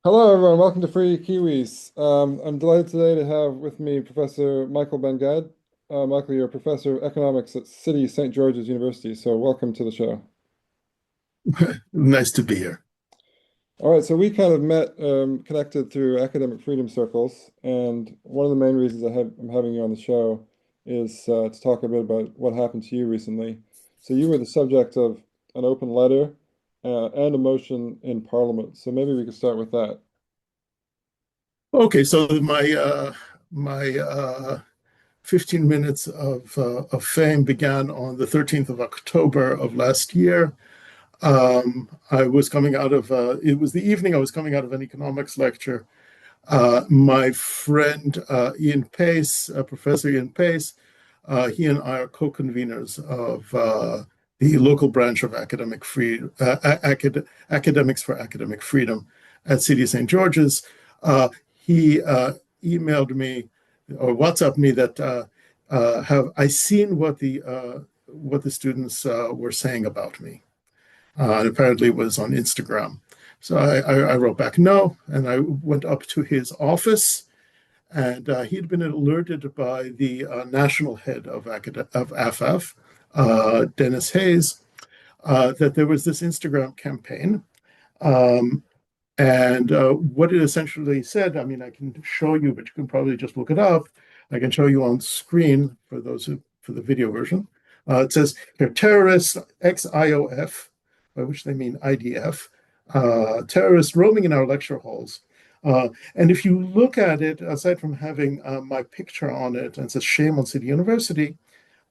Hello, everyone. Welcome to Free Kiwis. I'm delighted today to have with me Professor Michael Ben-Gad. Michael, you're a professor of economics at City St. George's University, so welcome to the show. Nice to be here. All right, so we kind of met, connected through academic freedom circles, and one of the main reasons I'm having you on the show is to talk a bit about what happened to you recently. So you were the subject of an open letter and a motion in Parliament, so maybe we could start with that. Okay, so my 15 minutes of fame began on the 13th of October of last year. I was coming out of it was the evening I was coming out of an economics lecture. My friend Ian Pace, Professor Ian Pace, he and I are co-conveners of the local branch of Academics for Academic Freedom at City St. George's. He emailed me or WhatsApped me that have I seen what the students were saying about me. And apparently it was on Instagram. So I wrote back no, and I went up to his office, and he'd been alerted by the national head of AFF, Dennis Hayes, that there was this Instagram campaign. Um, and what it essentially said, I mean, I can show you, but you can probably just look it up. I can show you on screen for for the video version. It says here, terrorists, ex-IOF, by which they mean IDF, terrorists roaming in our lecture halls. And if you look at it, aside from having my picture on it and it says shame on City University,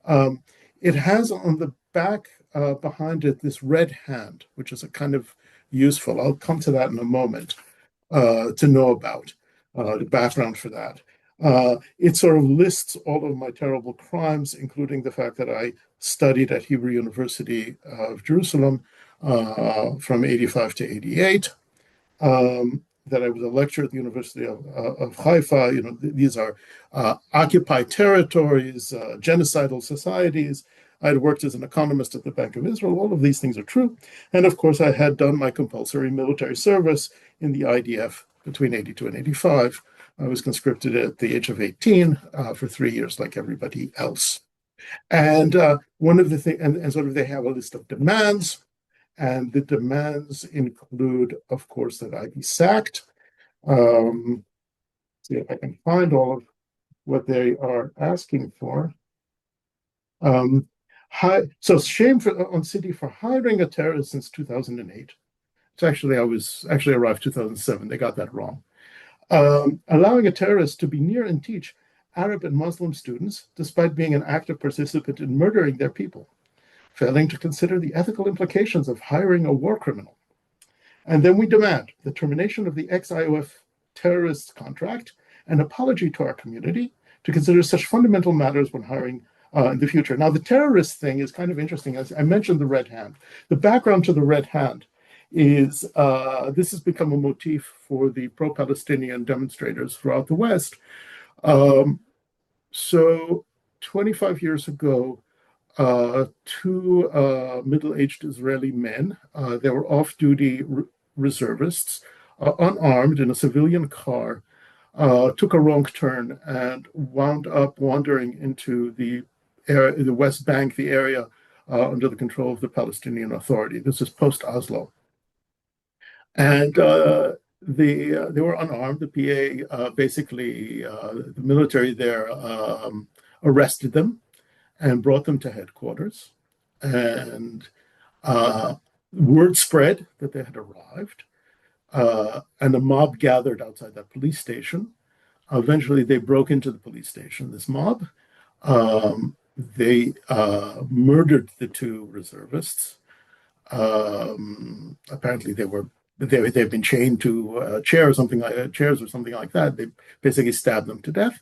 um, it has on the back behind it this red hand, which is a kind of useful. I'll come to that in a moment to know about the background for that. It sort of lists all of my terrible crimes, including the fact that I studied at Hebrew University of Jerusalem from 85 to 88. That I was a lecturer at the University of Haifa. You know, these are occupied territories, genocidal societies. I had worked as an economist at the Bank of Israel. All of these things are true. And of course, I had done my compulsory military service in the IDF between 82 and 85. I was conscripted at the age of 18 for 3 years, like everybody else. And one of the things, and sort of they have a list of demands, and the demands include, of course, that I be sacked. See if I can find all of what they are asking for. Um, so shame on City for hiring a terrorist since 2008. It's actually, I was actually arrived 2007. They got that wrong. Allowing a terrorist to be near and teach Arab and Muslim students, despite being an active participant in murdering their people, failing to consider the ethical implications of hiring a war criminal. And then we demand the termination of the ex-IOF terrorist contract, an apology to our community to consider such fundamental matters when hiring in the future. Now, the terrorist thing is kind of interesting. As I mentioned, the red hand. The background to the red hand is this has become a motif for the pro-Palestinian demonstrators throughout the West. Um, so 25 years ago, two middle-aged Israeli men. They were off-duty reservists, unarmed in a civilian car, took a wrong turn and wound up wandering into the West Bank, the area under the control of the Palestinian Authority. This is post-Oslo. And they were unarmed. The PA basically, the military there arrested them and brought them to headquarters. And word spread that they had arrived, and a mob gathered outside that police station. Eventually, they broke into the police station, this mob. They murdered the two reservists. Apparently, they've been chained to chairs or something like that. They basically stabbed them to death.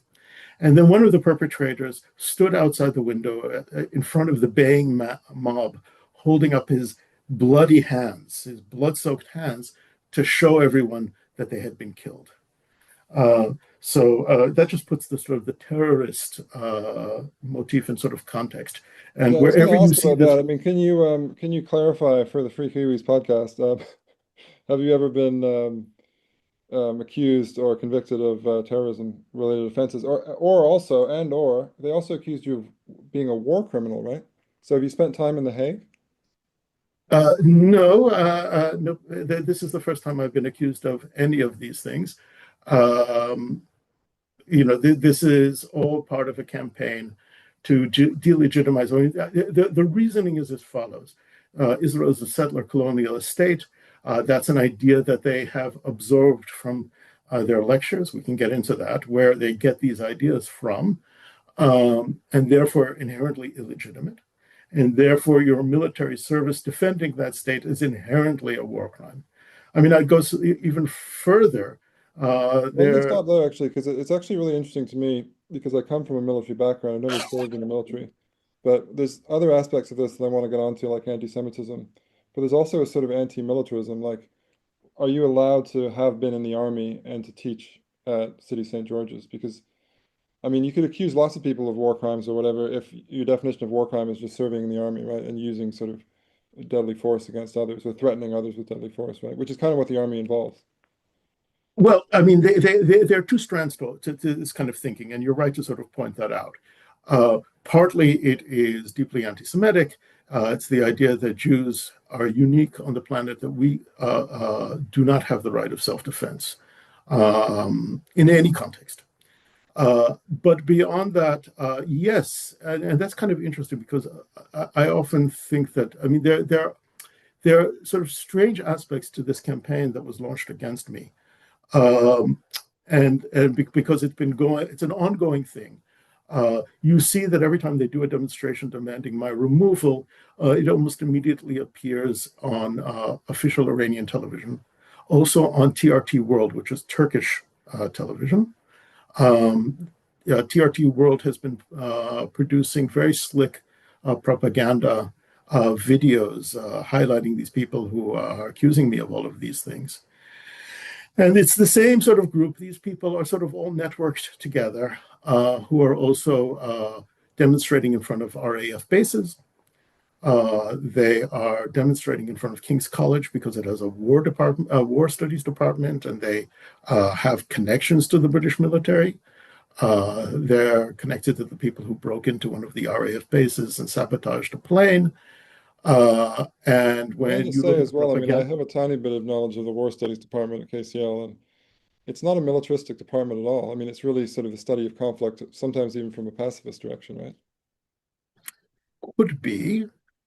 And then one of the perpetrators stood outside the window in front of the baying mob, holding up his bloody hands, his blood-soaked hands, to show everyone that they had been killed. So that just puts the sort of the terrorist motif in sort of context. And Yeah, I was going wherever to you ask see about this, that. I mean, can you clarify for the Free Kiwis podcast? Have you ever been accused or convicted of terrorism-related offenses, or also or they also accused you of being a war criminal, right? So have you spent time in The Hague? No, no. This is the first time I've been accused of any of these things. Um, this is all part of a campaign to delegitimize. I mean, the reasoning is as follows. Israel is a settler colonial state. That's an idea that they have absorbed from their lectures. We can get into that, where they get these ideas from, and therefore inherently illegitimate. And therefore, your military service defending that state is inherently a war crime. I mean, I'd go even further. Well, let me There stop there actually, because it's actually really interesting to me because I come from a military background. I've never served in the military, but there's other aspects of this that I want to get onto, like anti-Semitism. But there's also a sort of anti-militarism, like, are you allowed to have been in the army and to teach at City St. George's? Because I mean, you could accuse lots of people of war crimes or whatever if your definition of war crime is just serving in the army, right? And using sort of deadly force against others or threatening others with deadly force, right? Which is kind of what the army involves. Well, I mean, there are two strands to this kind of thinking, and you're right to sort of point that out. Partly it is deeply anti-Semitic. It's the idea that Jews are unique on the planet, that we do not have the right of self-defense in any context. But beyond that, yes, and that's kind of interesting because I often think that, I mean, there are sort of strange aspects to this campaign that was launched against me. Um, and because it's an ongoing thing. You see that every time they do a demonstration demanding my removal, it almost immediately appears on official Iranian television, also on TRT World, which is Turkish television. Yeah, TRT World has been producing very slick propaganda videos highlighting these people who are accusing me of all of these things. And it's the same sort of group. These people are sort of all networked together, who are also demonstrating in front of RAF bases. They are demonstrating in front of King's College because it has a war studies department, and they have connections to the British military. They're connected to the people who broke into one of the RAF bases and sabotaged a plane. And Can I when just you say look at as the well, I mean, I propaganda, have a tiny bit of knowledge of the War Studies Department at KCL, and it's not a militaristic department at all. I mean, it's really sort of the study of conflict, sometimes even from a pacifist direction, right? could be,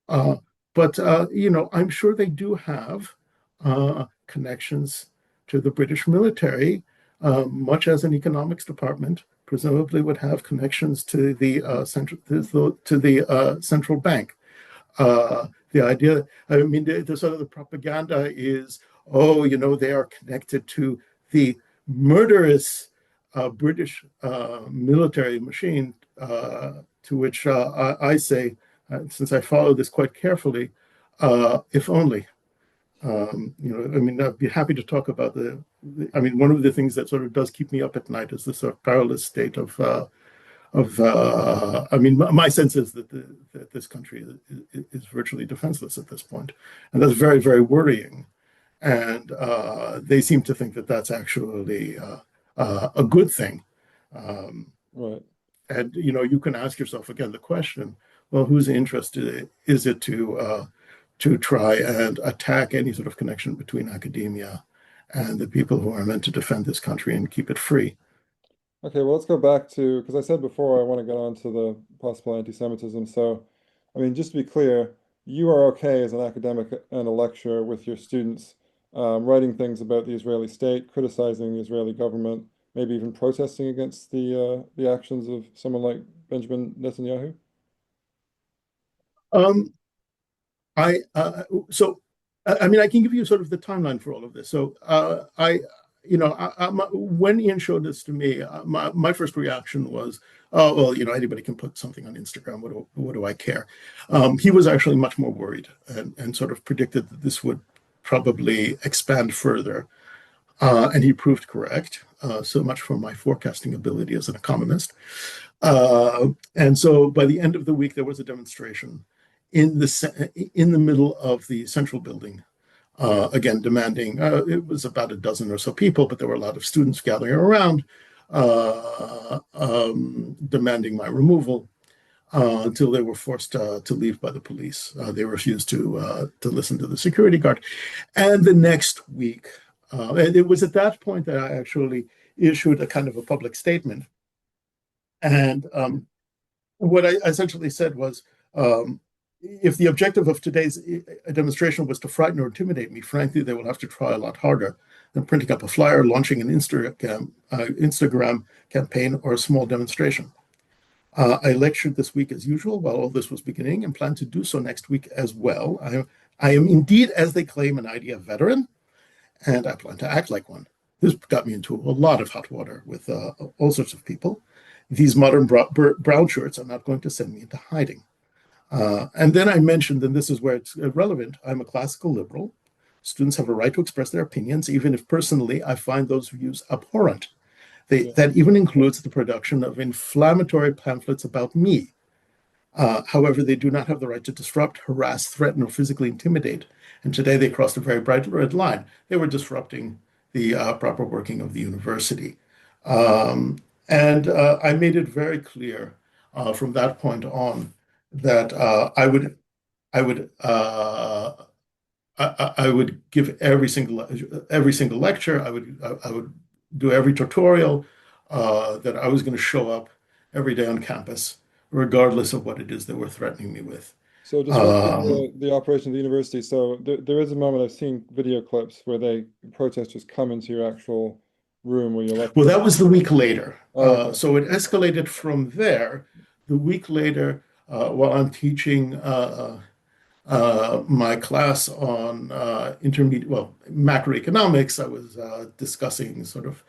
uh, but I'm sure they do have connections to the British military, much as an economics department presumably would have connections to the central bank. The idea, I mean, the sort of the propaganda is, oh, they are connected to the murderous British military machine, to which I say, since I follow this quite carefully, if only. I mean, I'd be happy to talk about I mean, one of the things that sort of does keep me up at night is the sort of perilous state I mean, my sense is that this country is virtually defenseless at this point, and that's very, very worrying. And they seem to think that that's actually a good thing. Um, Right. and you can ask yourself again the question: well, whose interest is it to try and attack any sort of connection between academia and the people who are meant to defend this country and keep it free? Okay, well, let's go back to, because I said before I want to get on to the possible anti-Semitism. So, I mean, just to be clear, you are okay as an academic and a lecturer with your students writing things about the Israeli state, criticizing the Israeli government, maybe even protesting against the actions of someone like Benjamin Netanyahu? Um, I so I mean I can give you sort of the timeline for all of this. So when Ian showed this to me, my first reaction was, oh well, anybody can put something on Instagram. What do I care? He was actually much more worried and sort of predicted that this would probably expand further, and he proved correct. So much for my forecasting ability as an economist. And so by the end of the week, there was a demonstration in the middle of the central building again, demanding, it was about a dozen or so people, but there were a lot of students gathering around, demanding my removal until they were forced to leave by the police. They refused to listen to the security guard. And the next week, and it was at that point that I actually issued a kind of a public statement. And what I essentially said was, if the objective of today's demonstration was to frighten or intimidate me, frankly, they will have to try a lot harder than printing up a flyer, launching an Instagram campaign, or a small demonstration. I lectured this week as usual while all this was beginning and plan to do so next week as well. I am indeed, as they claim, an IDF veteran, and I plan to act like one. This got me into a lot of hot water with all sorts of people. These modern brown shirts are not going to send me into hiding. And then I mentioned, and this is where it's relevant, I'm a classical liberal. Students have a right to express their opinions, even if personally I find those views abhorrent. Yeah. That even includes the production of inflammatory pamphlets about me. However, they do not have the right to disrupt, harass, threaten, or physically intimidate. And today they crossed a very bright red line. They were disrupting the proper working of the university. And I made it very clear from that point on that I would I would give every single lecture. I would do every tutorial. That I was going to show up every day on campus, regardless of what it is they were threatening me with. So disrupting Um, the operation of the university. So there is a moment I've seen video clips where protesters come into your actual room where you're well, lecturing. that was the week later. Oh, okay. So it escalated from there. The week later, while I'm teaching my class on intermediate, well, macroeconomics, I was discussing sort of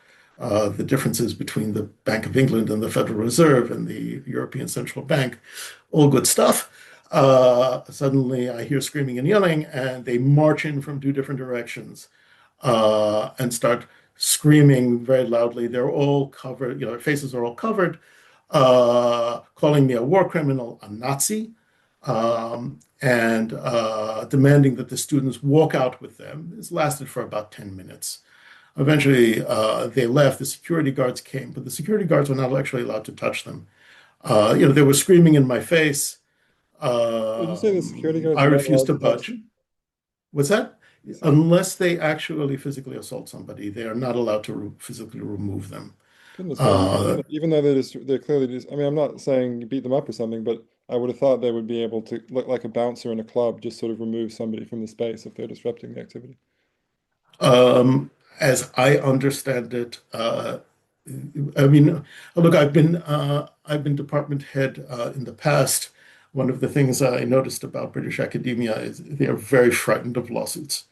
the differences between the Bank of England and the Federal Reserve and the European Central Bank. All good stuff. Suddenly, I hear screaming and yelling, and they march in from two different directions and start screaming very loudly. They're all covered, their faces are all covered, calling me a war criminal, a Nazi, and demanding that the students walk out with them. This lasted for about 10 minutes. Eventually, they left. The security guards came, but the security guards were not actually allowed to touch them. They were screaming in my face. Did you say the security guards I are not refused allowed to to touch budge. them? What's that? You said, Unless they actually physically assault somebody, they are not allowed to physically remove them. goodness me. Uh, Even though they're clearly just, I mean, I'm not saying you beat them up or something, but I would have thought they would be able to look like a bouncer in a club, just sort of remove somebody from the space if they're disrupting the activity. um, as I understand it, I mean, look, I've been department head in the past. One of the things I noticed about British academia is they are very frightened of lawsuits.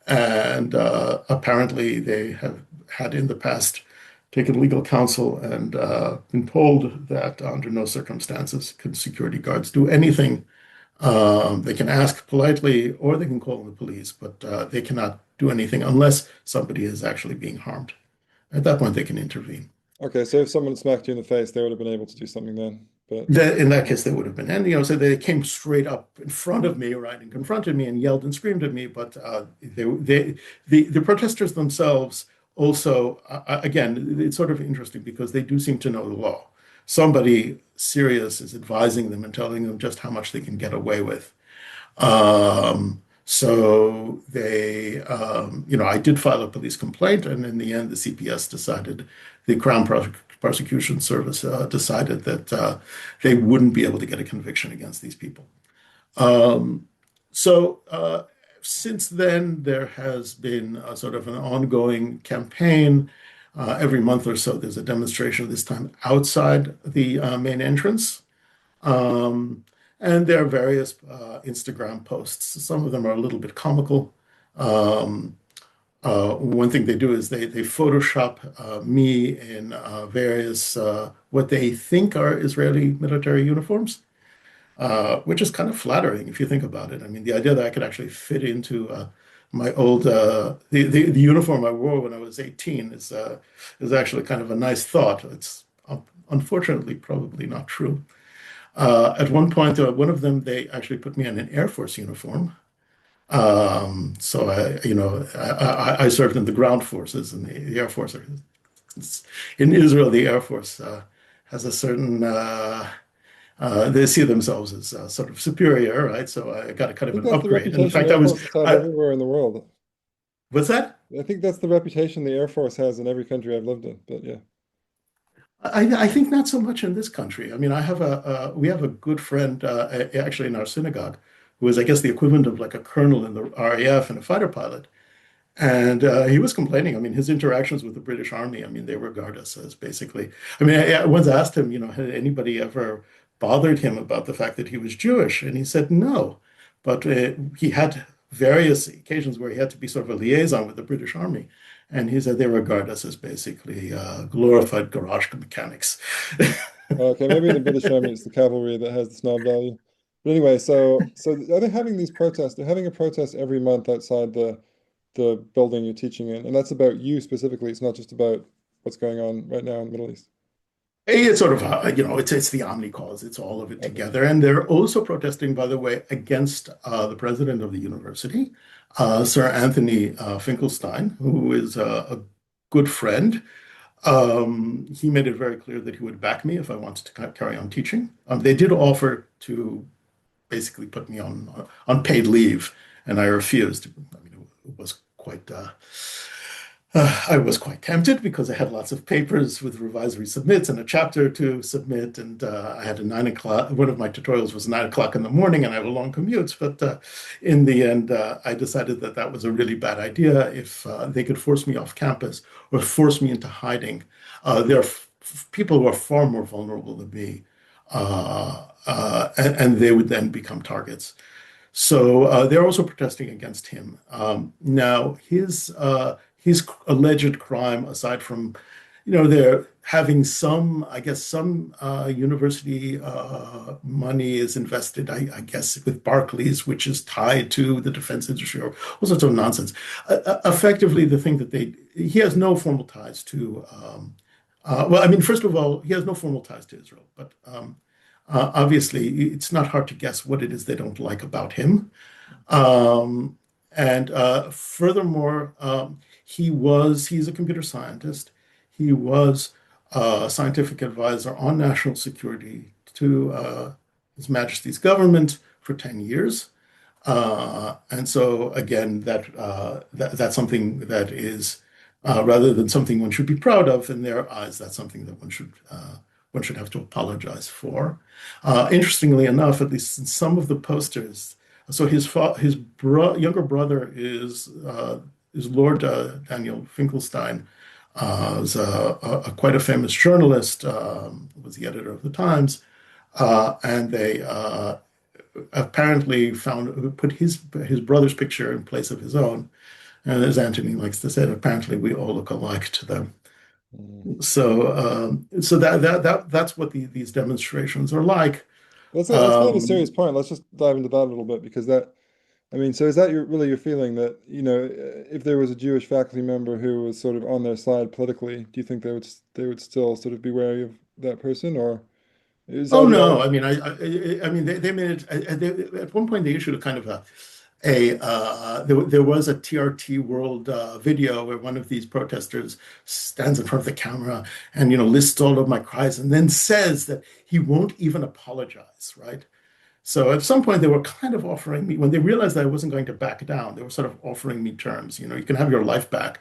And apparently, they have had in the past taken legal counsel and been told that under no circumstances can security guards do anything. They can ask politely or they can call the police, but they cannot do anything unless somebody is actually being harmed. At that point, they can intervene. Okay, so if someone smacked you in the face, they would have been able to do something then. But In that case, they would have been. And, so they came straight up in front of me, right, and confronted me and yelled and screamed at me. But the protesters themselves also, again, it's sort of interesting because they do seem to know the law. Somebody serious is advising them and telling them just how much they can get away with. So I did file a police complaint, and in the end, the CPS decided, the Prosecution Service decided that they wouldn't be able to get a conviction against these people. Um, so since then, there has been a sort of an ongoing campaign. Every month or so, there's a demonstration, this time outside the main entrance. Um, and there are various Instagram posts. Some of them are a little bit comical. Um, One thing they do is they Photoshop me in various what they think are Israeli military uniforms, which is kind of flattering if you think about it. I mean, the idea that I could actually fit into my old the uniform I wore when I was 18 is actually kind of a nice thought. It's unfortunately probably not true. At one point, one of them, they actually put me in an Air Force uniform. So I served in the ground forces and the Air Force. In Israel, the Air Force has a certain they see themselves as sort of superior, right? So I got a kind I of think an that's the upgrade. And in reputation fact, Air Forces have everywhere in the world. what's that? I think that's the reputation the Air Force has in every country I've lived in. But yeah. I think not so much in this country. I mean, we have a good friend actually in our synagogue who is, I guess, the equivalent of like a colonel in the RAF and a fighter pilot. And he was complaining. I mean, his interactions with the British Army, I mean, they regard us as basically. I mean, I once asked him, had anybody ever bothered him about the fact that he was Jewish? And he said no. But he had various occasions where he had to be sort of a liaison with the British Army. And he said they regard us as basically glorified garage mechanics. Okay, maybe in the British Army it's the cavalry that has the snob value. But anyway, so are they having these protests? They're having a protest every month outside the building you're teaching in, and that's about you specifically. It's not just about what's going on right now in the Middle East. It's sort of, it's the Omni cause. It's all of it Okay. together. And they're also protesting, by the way, against the president of the university, Sir Anthony Finkelstein, who is a good friend. He made it very clear that he would back me if I wanted to carry on teaching. They did offer to basically put me on paid leave, and I refused. I mean, it was quite I was quite tempted because I had lots of papers with revisory submits and a chapter to submit, and I had a 9 o'clock. One of my tutorials was 9 o'clock in the morning, and I have a long commute. But in the end, I decided that that was a really bad idea. If they could force me off campus or force me into hiding, there are people who are far more vulnerable than me, and they would then become targets. So they're also protesting against him. Now, his alleged crime, aside from, they're having some, I guess, some university money is invested, I guess, with Barclays, which is tied to the defense industry, or all sorts of nonsense. Effectively, the thing that he has no formal ties to. Well, I mean, first of all, he has no formal ties to Israel, but obviously, it's not hard to guess what it is they don't like about him. Um, and furthermore, he's a computer scientist. He was a scientific advisor on national security to His Majesty's government for 10 years. And so again, that's something that is rather than something one should be proud of in their eyes, that's something that one should have to apologize for. Interestingly enough, at least in some of the posters, so younger brother is Lord Daniel Finkelstein, was quite a famous journalist, was the editor of the Times, and they apparently put his brother's picture in place of his own. And as Anthony likes to say, apparently we all look alike to them. Mm. So that's what these demonstrations are like. That's kind of a Um, serious point. Let's just dive into that a little bit because I mean, so is that really your feeling that, if there was a Jewish faculty member who was sort of on their side politically, do you think they would still sort of be wary of that person, or is oh no, I ideology? mean, I mean, they made it. At one point, they issued a kind of there was a TRT World video where one of these protesters stands in front of the camera and lists all of my crimes and then says that he won't even apologize, right? So at some point they were kind of offering me, when they realized that I wasn't going to back down, they were sort of offering me terms. You can have your life back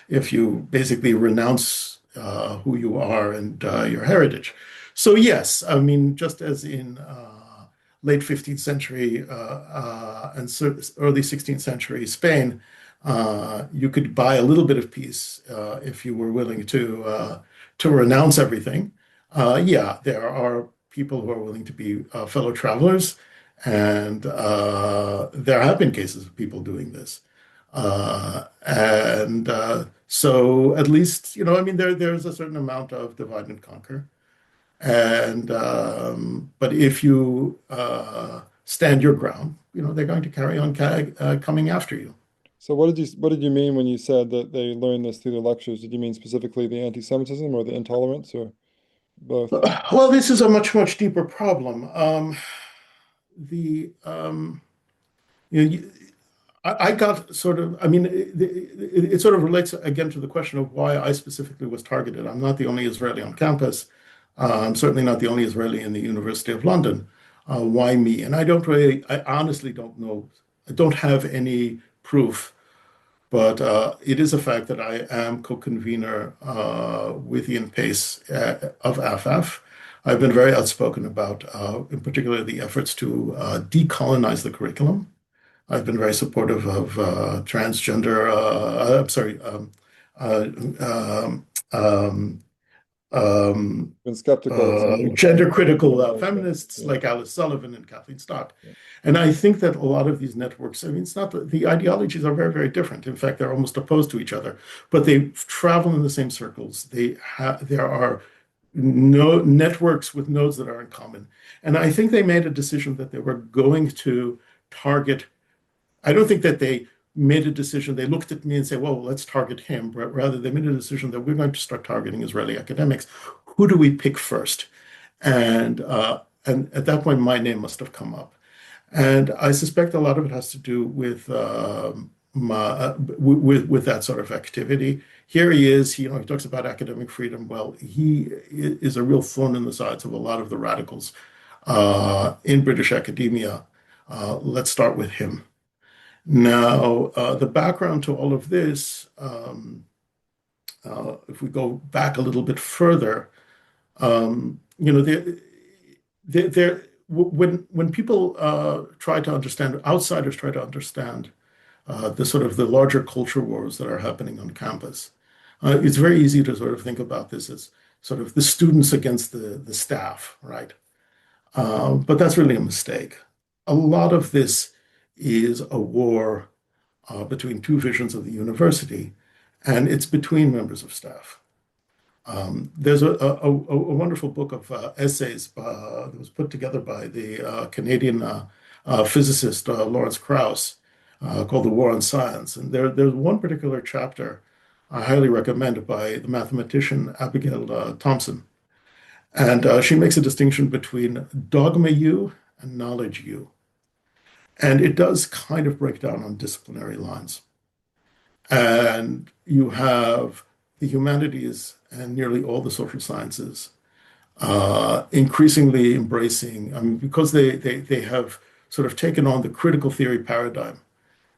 if you basically renounce who you are and your heritage. So yes, I mean, just as in late 15th century and early 16th century Spain, you could buy a little bit of peace if you were willing to renounce everything. Yeah, there are people who are willing to be fellow travelers, and there have been cases of people doing this. And so at least, I mean, there's a certain amount of divide and conquer. And but if you stand your ground, they're going to carry on coming after you. So what did you mean when you said that they learned this through the lectures? Did you mean specifically the anti-Semitism or the intolerance or both? Well, this is a much, much deeper problem. The you know, I got sort of, I mean, it sort of relates again to the question of why I specifically was targeted. I'm not the only Israeli on campus. I'm certainly not the only Israeli in the University of London. Why me? And I don't really, I honestly don't know. I don't have any proof, but it is a fact that I am co-convener with Ian Pace of AFAF. I've been very outspoken about, in particular, the efforts to decolonize the curriculum. I've been very supportive of transgender, I'm sorry, uh, um, um, um, Been skeptical of some of the gender critical fundamentals, but feminists yeah, like Alice Sullivan and Kathleen Stock. yeah, And I think that a lot of these networks, I mean, it's not that the ideologies are very, very different. In fact, they're almost opposed to each other, but they travel in the same circles. There are no networks with nodes that are in common. And I think they made a decision that they were going to target. I don't think that they made a decision. They looked at me and said, well, let's target him. But rather, they made a decision that we're going to start targeting Israeli academics. Who do we pick first? And at that point, my name must have come up. And I suspect a lot of it has to do with with that sort of activity. Here he is. He talks about academic freedom. Well, he is a real thorn in the sides of a lot of the radicals in British academia. Let's start with him. Now, the background to all of this, if we go back a little bit further, when people try to understand, outsiders try to understand the sort of the larger culture wars that are happening on campus, it's very easy to sort of think about this as sort of the students against the staff, right? But that's really a mistake. A lot of this is a war between two visions of the university, and it's between members of staff. There's a wonderful book of essays that was put together by the Canadian physicist Lawrence Krauss called The War on Science. And there's one particular chapter I highly recommend by the mathematician Abigail Thompson. And she makes a distinction between dogma U and knowledge U. And it does kind of break down on disciplinary lines. And you have the humanities and nearly all the social sciences increasingly embracing, I mean, because they have sort of taken on the critical theory paradigm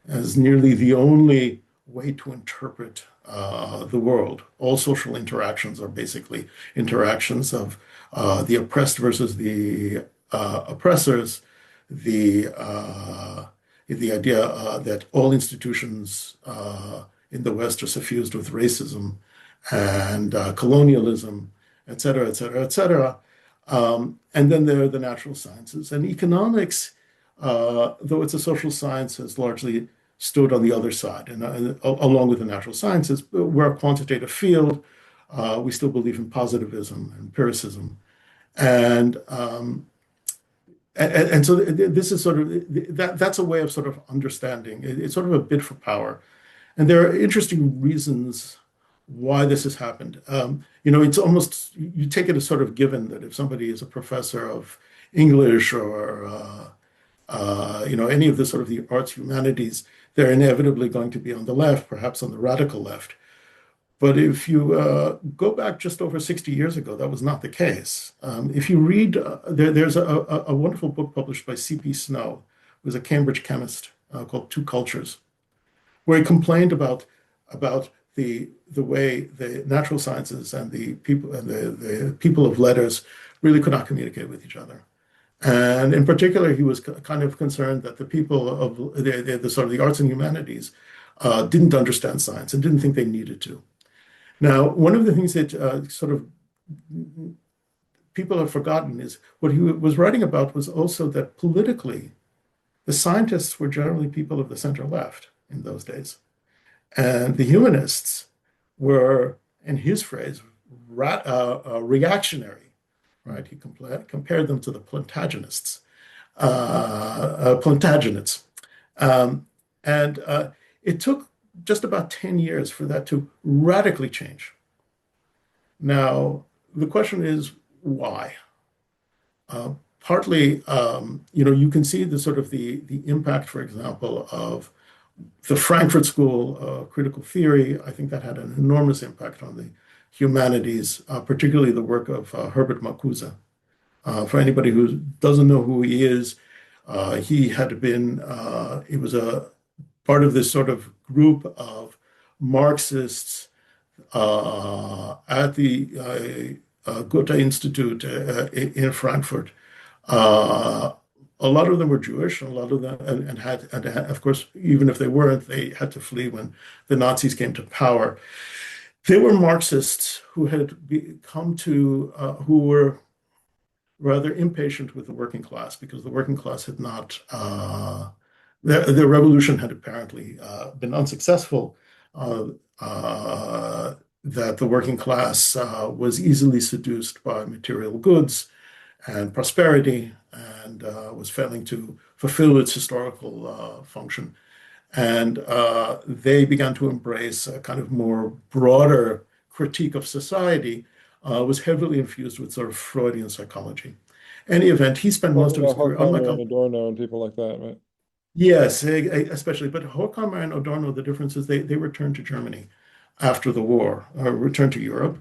as nearly the only way to interpret the world. All social interactions are basically interactions of the oppressed versus the oppressors, the the idea that all institutions in the West are suffused with racism and colonialism, et cetera, et cetera, et cetera. And then there are the natural sciences and economics, though it's a social science, has largely stood on the other side. And along with the natural sciences, we're a quantitative field. We still believe in positivism, empiricism, and and so this is sort of that's a way of sort of understanding. It's sort of a bid for power, and there are interesting reasons why this has happened. It's almost you take it as sort of given that if somebody is a professor of English or any of the sort of the arts humanities, they're inevitably going to be on the left, perhaps on the radical left. But if you go back just over 60 years ago, that was not the case. If you read, there's a wonderful book published by C.P. Snow, who was a Cambridge chemist, called Two Cultures, where he complained about the way the natural sciences and the people of letters really could not communicate with each other. And in particular, he was kind of concerned that the people of the sort of the arts and humanities didn't understand science and didn't think they needed to. Now, one of the things that sort of people have forgotten is what he was writing about was also that politically, the scientists were generally people of the center left in those days. And the humanists were, in his phrase, reactionary, right? He compared them to the Plantagenets. And it took just about 10 years for that to radically change. Now, the question is why? Partly, you can see the sort of the impact, for example, of The Frankfurt School of Critical Theory, I think that had an enormous impact on the humanities, particularly the work of Herbert Marcuse. For anybody who doesn't know who he is, he was a part of this sort of group of Marxists at the Goethe Institute in Frankfurt. Uh, a lot of them were Jewish, and a lot of them, of course, even if they weren't, they had to flee when the Nazis came to power. They were Marxists who had who were rather impatient with the working class because the working class had not, the revolution had apparently been unsuccessful, uh, uh, that the working class was easily seduced by material goods and prosperity and was failing to fulfill its historical function. And they began to embrace a kind of more broader critique of society, was heavily infused with sort of Freudian psychology. Any event, he spent most Talking of his about career, unlike Horkheimer and Adorno and people like that, right? yes, especially, but Horkheimer and Adorno, the difference is they returned to Germany after the war, or returned to Europe.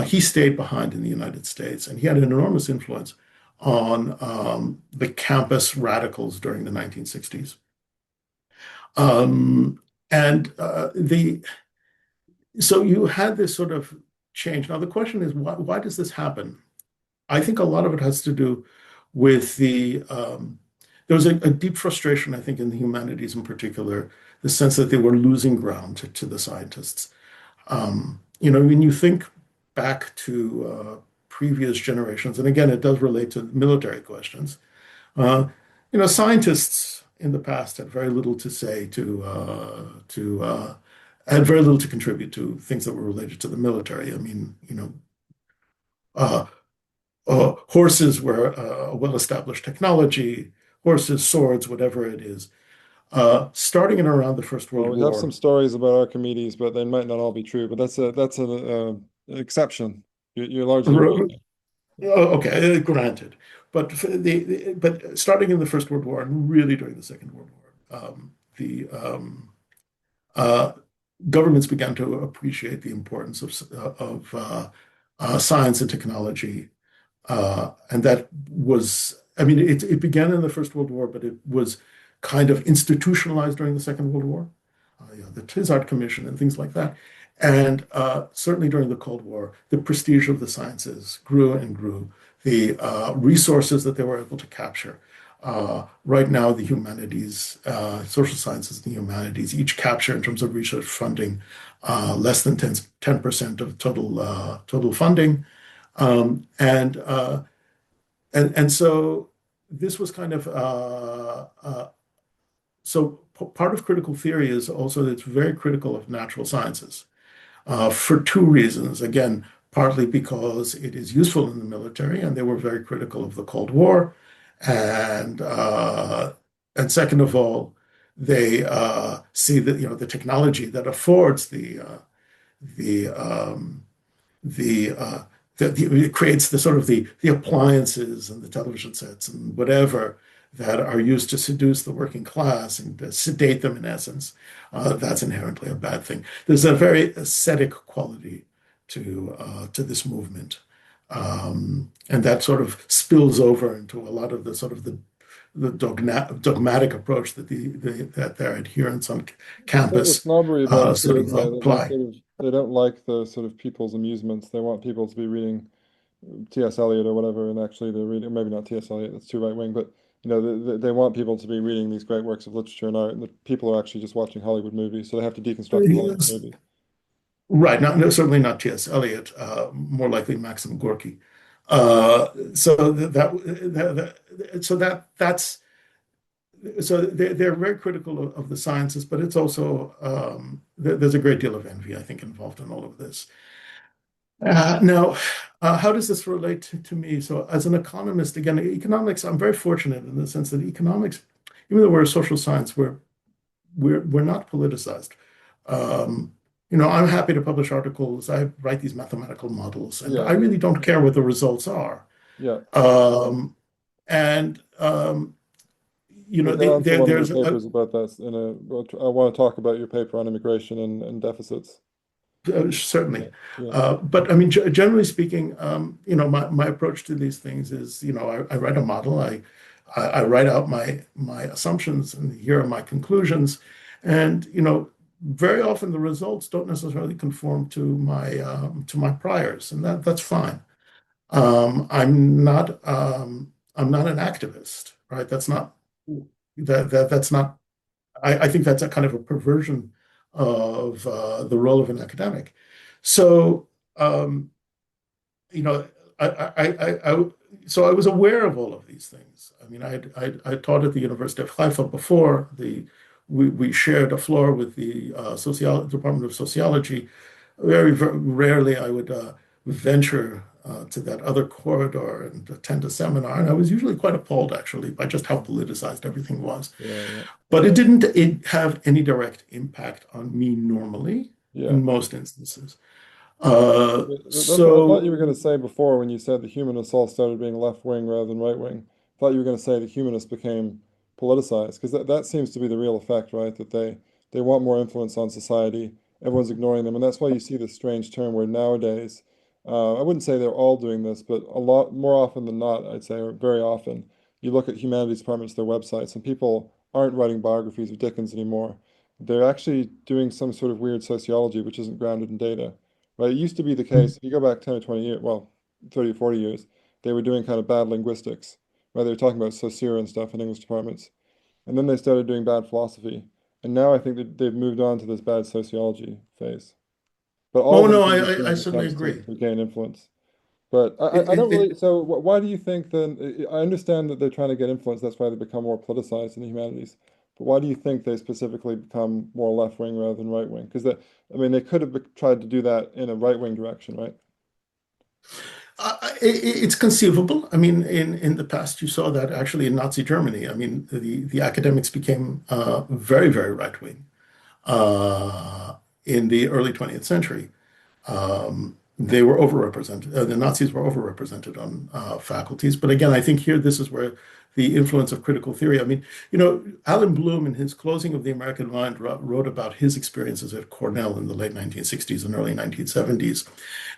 He stayed behind in the United States, and he had an enormous influence on the campus radicals during the 1960s. Um, and the so you had this sort of change. Now the question is, why does this happen? I think a lot of it has to do with there was a deep frustration, I think, in the humanities in particular, the sense that they were losing ground to the scientists. When you think back to previous generations, and again, it does relate to military questions. Uh, Scientists in the past had very little to say had very little to contribute to things that were related to the military. I mean, uh, horses were a well-established technology, horses, swords, whatever it is. Starting in around the First Well, World we have some War. stories about Archimedes, but they might not all be true. But that's an exception. You're largely right. Okay, granted, but but starting in the First World War and really during the Second World War, the uh, governments began to appreciate the importance of science and technology. And that was, I mean, it began in the First World War, but it was kind of institutionalized during the Second World War, the Tizard Commission and things like that. And certainly during the Cold War, the prestige of the sciences grew and grew. The resources that they were able to capture. Right now, the humanities, social sciences and the humanities, each capture in terms of research funding less than 10% of total funding. Um, and uh, and so this was kind of part of critical theory is also that it's very critical of natural sciences for two reasons. Again, partly because it is useful in the military, and they were very critical of the Cold War, and uh, and second of all, they see that the technology that affords the the it creates the sort of the appliances and the television sets and whatever that are used to seduce the working class and to sedate them in essence. That's inherently a bad thing. There's a very ascetic quality to this movement, and that sort of spills over into a lot of the sort of the dogmatic approach that their adherents on It's sort of a campus snobbery about it sort too, of isn't it? That they apply. sort of they don't like the sort of people's amusements. They want people to be reading T.S. Eliot or whatever, and actually they're reading maybe not T.S. Eliot, that's too right wing, but they want people to be reading these great works of literature and art, and the people are actually just watching Hollywood movies, so they have to deconstruct the Hollywood movie. Right, not no, certainly not T.S. Eliot, more likely Maxim Gorky. So that's they're very critical of the sciences, but it's also there's a great deal of envy, I think, involved in all of this. Now, how does this relate to me? So, as an economist, again, economics, I'm very fortunate in the sense that economics, even though we're a social science, we're not politicized. Um, I'm happy to publish articles. I write these mathematical models, and Yeah, I really don't care what the results are. yeah. Um, and You're onto one of your there's papers about that in a, well, I want to talk about your paper on immigration and deficits. certainly. Yeah. Yeah. But I mean, generally speaking, my approach to these things is, I write a model, I write out my assumptions, and here are my conclusions, and very often the results don't necessarily conform to my priors, and that's fine. I'm not an activist, right? That's not. I think that's a kind of a perversion of the role of an academic. So, um, you know, so I was aware of all of these things. I mean, I taught at the University of Haifa before. We shared a floor with the Department of Sociology. Very rarely I would venture to that other corridor and attend a seminar, and I was usually quite appalled actually by just how politicized everything was. Yeah. Yeah. But it have any direct impact on me normally Yeah. in most instances. That's what I thought you So were going to say before when you said the humanists all started being left wing rather than right wing. I thought you were going to say the humanists became politicized because that seems to be the real effect, right? That they want more influence on society. Everyone's ignoring them, and that's why you see this strange term where nowadays, I wouldn't say they're all doing this, but a lot more often than not, I'd say, or very often, you look at humanities departments, their websites, and people aren't writing biographies of Dickens anymore. They're actually doing some sort of weird sociology which isn't grounded in data. Right? It used to be the case, if you go back 10 or 20 years, well, 30 or 40 years, they were doing kind of bad linguistics, right? They were talking about Saussure and stuff in English departments. And then they started doing bad philosophy. And now I think that they've moved on to this bad sociology phase. But all oh of them no, seem to be I doing certainly attempts agree. to gain influence. But It, I don't it, really, it, so why do you think then, I understand that they're trying to get influence, that's why they become more politicized in the humanities. But why do you think they specifically become more left wing rather than right wing? Because I mean, they could have tried to do that in a right wing direction, right? it's conceivable. I mean, in the past, you saw that actually in Nazi Germany. I mean, the academics became very, very right wing uh, in the early 20th century. They were overrepresented. The Nazis were overrepresented on faculties. But again, I think here this is where the influence of critical theory. I mean, Alan Bloom in his Closing of the American Mind wrote about his experiences at Cornell in the late 1960s and early 1970s.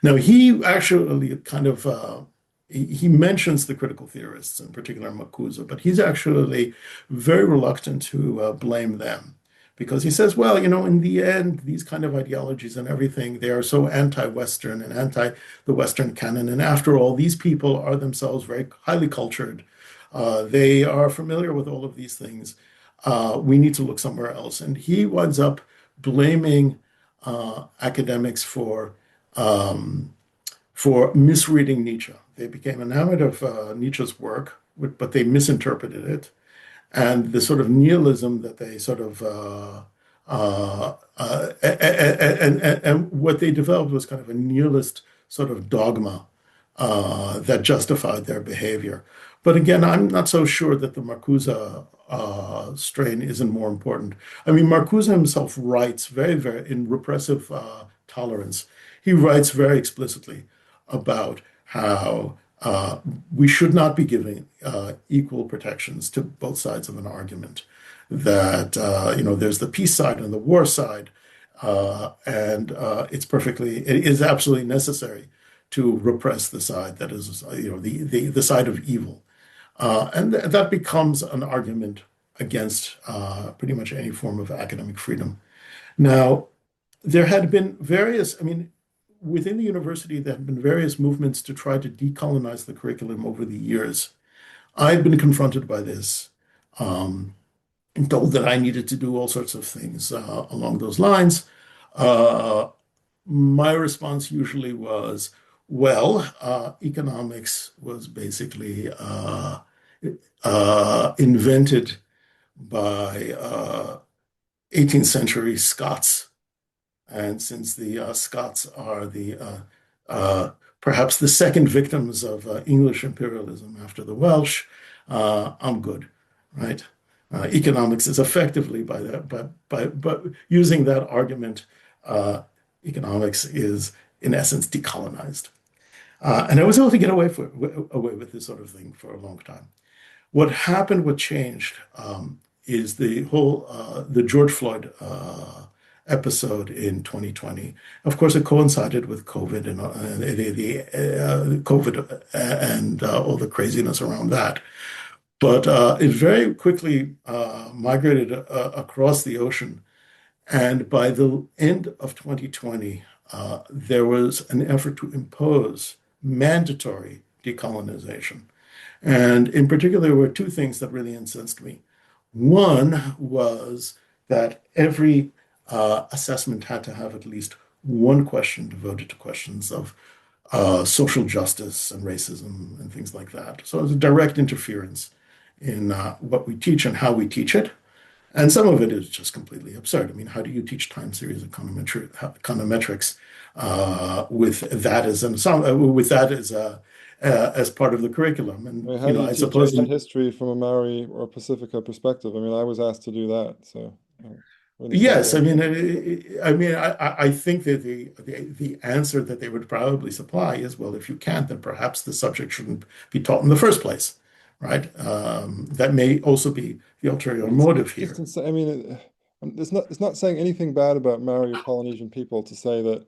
Now, he actually kind of he mentions the critical theorists, in particular Marcuse, but he's actually very reluctant to blame them because he says, well, in the end, these kind of ideologies and everything, they are so anti-Western and anti the Western canon. And after all, these people are themselves very highly cultured. They are familiar with all of these things. We need to look somewhere else. And he winds up blaming academics um, for misreading Nietzsche. They became enamored of Nietzsche's work, but they misinterpreted it, and the sort of nihilism that they sort of and what they developed was kind of a nihilist sort of dogma that justified their behavior. But again, I'm not so sure that the Marcuse strain isn't more important. I mean, Marcuse himself writes very, very in Repressive Tolerance. He writes very explicitly about how we should not be giving equal protections to both sides of an argument. That there's the peace side and the war side, and it is absolutely necessary to repress the side that is the side of evil, and that becomes an argument against pretty much any form of academic freedom. Now, there had been various, I mean, within the university, there have been various movements to try to decolonize the curriculum over the years. I've been confronted by this um, and told that I needed to do all sorts of things along those lines. Uh, my response usually was, well, economics was basically invented by 18th century Scots. And since the Scots are the perhaps the second victims of English imperialism after the Welsh, I'm good, right? Economics is effectively by that, but using that argument, uh, economics is in essence decolonized. And I was able to get away with this sort of thing for a long time. What happened, what changed, is the George Floyd episode in 2020. Of course, it coincided with COVID and the COVID and all the craziness around that. But it very quickly migrated across the ocean. And by the end of 2020, there was an effort to impose mandatory decolonization. And in particular, there were two things that really incensed me. One was that every assessment had to have at least one question devoted to questions of social justice and racism and things like that. So it was a direct interference in what we teach and how we teach it. And some of it is just completely absurd. I mean, how do you teach time series econometrics with that as part of the curriculum? I mean, And how do you I teach suppose ancient history from a Maori or Pacifica perspective? I mean, I was asked to do that, so I don't really follow yes. that. I think that the answer that they would probably supply is, well, if you can't, then perhaps the subject shouldn't be taught in the first place, right? That may also be the ulterior motive It's just here. insane. I mean, it's not saying anything bad about Maori or Polynesian people to say that,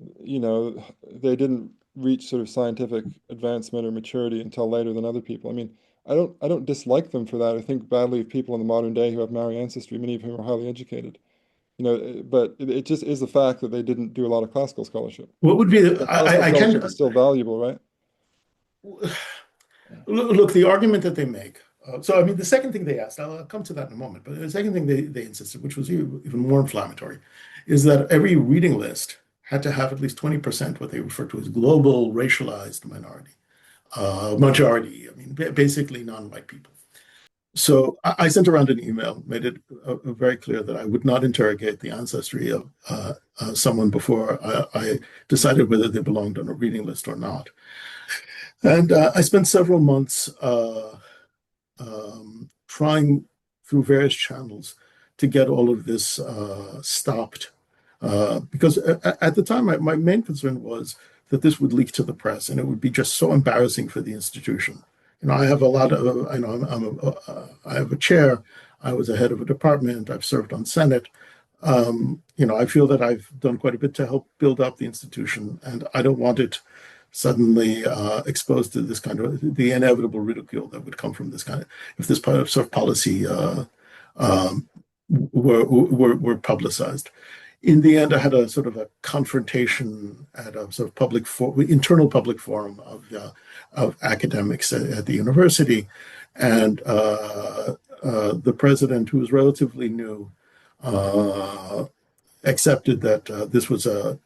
they didn't reach sort of scientific advancement or maturity until later than other people. I mean, I don't dislike them for that. I think badly of people in the modern day who have Maori ancestry, many of whom are highly educated. But it just is the fact that they didn't do a lot of classical scholarship. What would be And classical I scholarship can is still valuable, right? look, the argument that they make. So, I mean, the second thing they asked, I'll come to that in a moment, but the second thing they insisted, which was even more inflammatory, is that every reading list had to have at least 20% what they refer to as global racialized majority. I mean, basically non-white people. So I sent around an email, made it very clear that I would not interrogate the ancestry of someone before I decided whether they belonged on a reading list or not. And I spent several months trying through various channels to get all of this stopped. Because at the time, my main concern was that this would leak to the press and it would be just so embarrassing for the institution. I have a lot of, I have a chair, I was a head of a department, I've served on Senate. I feel that I've done quite a bit to help build up the institution, and I don't want it suddenly exposed to this kind of the inevitable ridicule that would come from this kind of if this part of sort of policy um, were publicized. In the end, I had a sort of a confrontation at a sort of internal public forum of academics at the university, and the president, who was relatively new, uh, accepted that this was a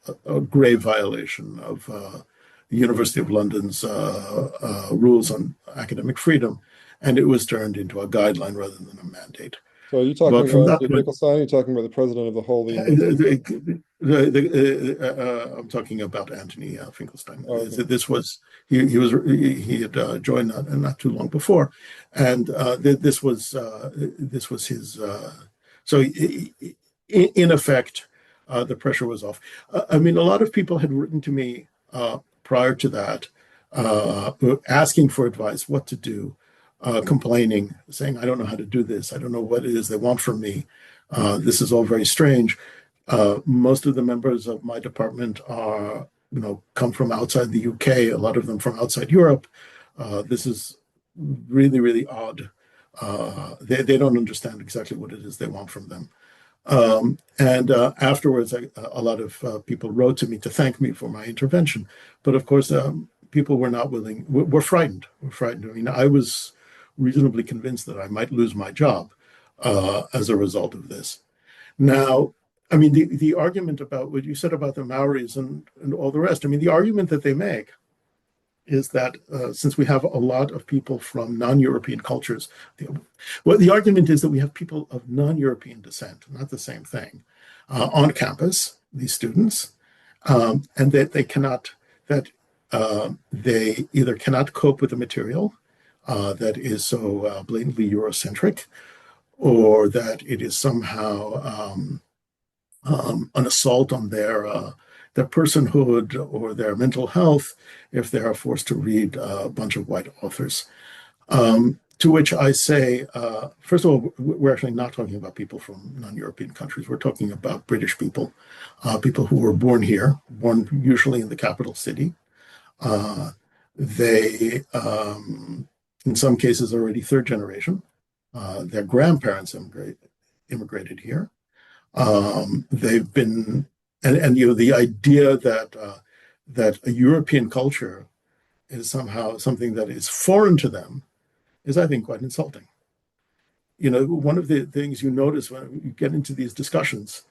grave violation of the University of London's rules on academic freedom, and it was turned into a guideline rather than a mandate. So are you talking But from about that Andy point, Finkelstein? Or are you talking about the president of the whole of the university? I'm talking about Anthony Finkelstein. Oh, okay. This was he had joined not too long before, and this was his. So in effect, the pressure was off. I mean, a lot of people had written to me prior to that, asking for advice, what to do, complaining, saying, I don't know how to do this. I don't know what it is they want from me. This is all very strange. Most of the members of my department come from outside the UK, a lot of them from outside Europe. This is really, really odd. They don't understand exactly what it is they want from them. And afterwards, a lot of people wrote to me to thank me for my intervention. But of course, people were not willing, were frightened. Were frightened. I mean, I was reasonably convinced that I might lose my job as a result of this. Now, I mean, the argument about what you said about the Maoris and all the rest, I mean, the argument that they make is that since we have a lot of people from non-European cultures, the argument is that we have people of non-European descent, not the same thing, on campus, these students, and that they either cannot cope with the material that is so blatantly Eurocentric, or that it is somehow an assault on their personhood or their mental health if they are forced to read a bunch of white authors. To which I say, first of all, we're actually not talking about people from non-European countries. We're talking about British people, people who were born here, born usually in the capital city. Uh, they, in some cases, already third generation. Their grandparents immigrated here. They've been, and the idea that that a European culture is somehow something that is foreign to them is, I think, quite insulting. One of the things you notice when you get into these discussions,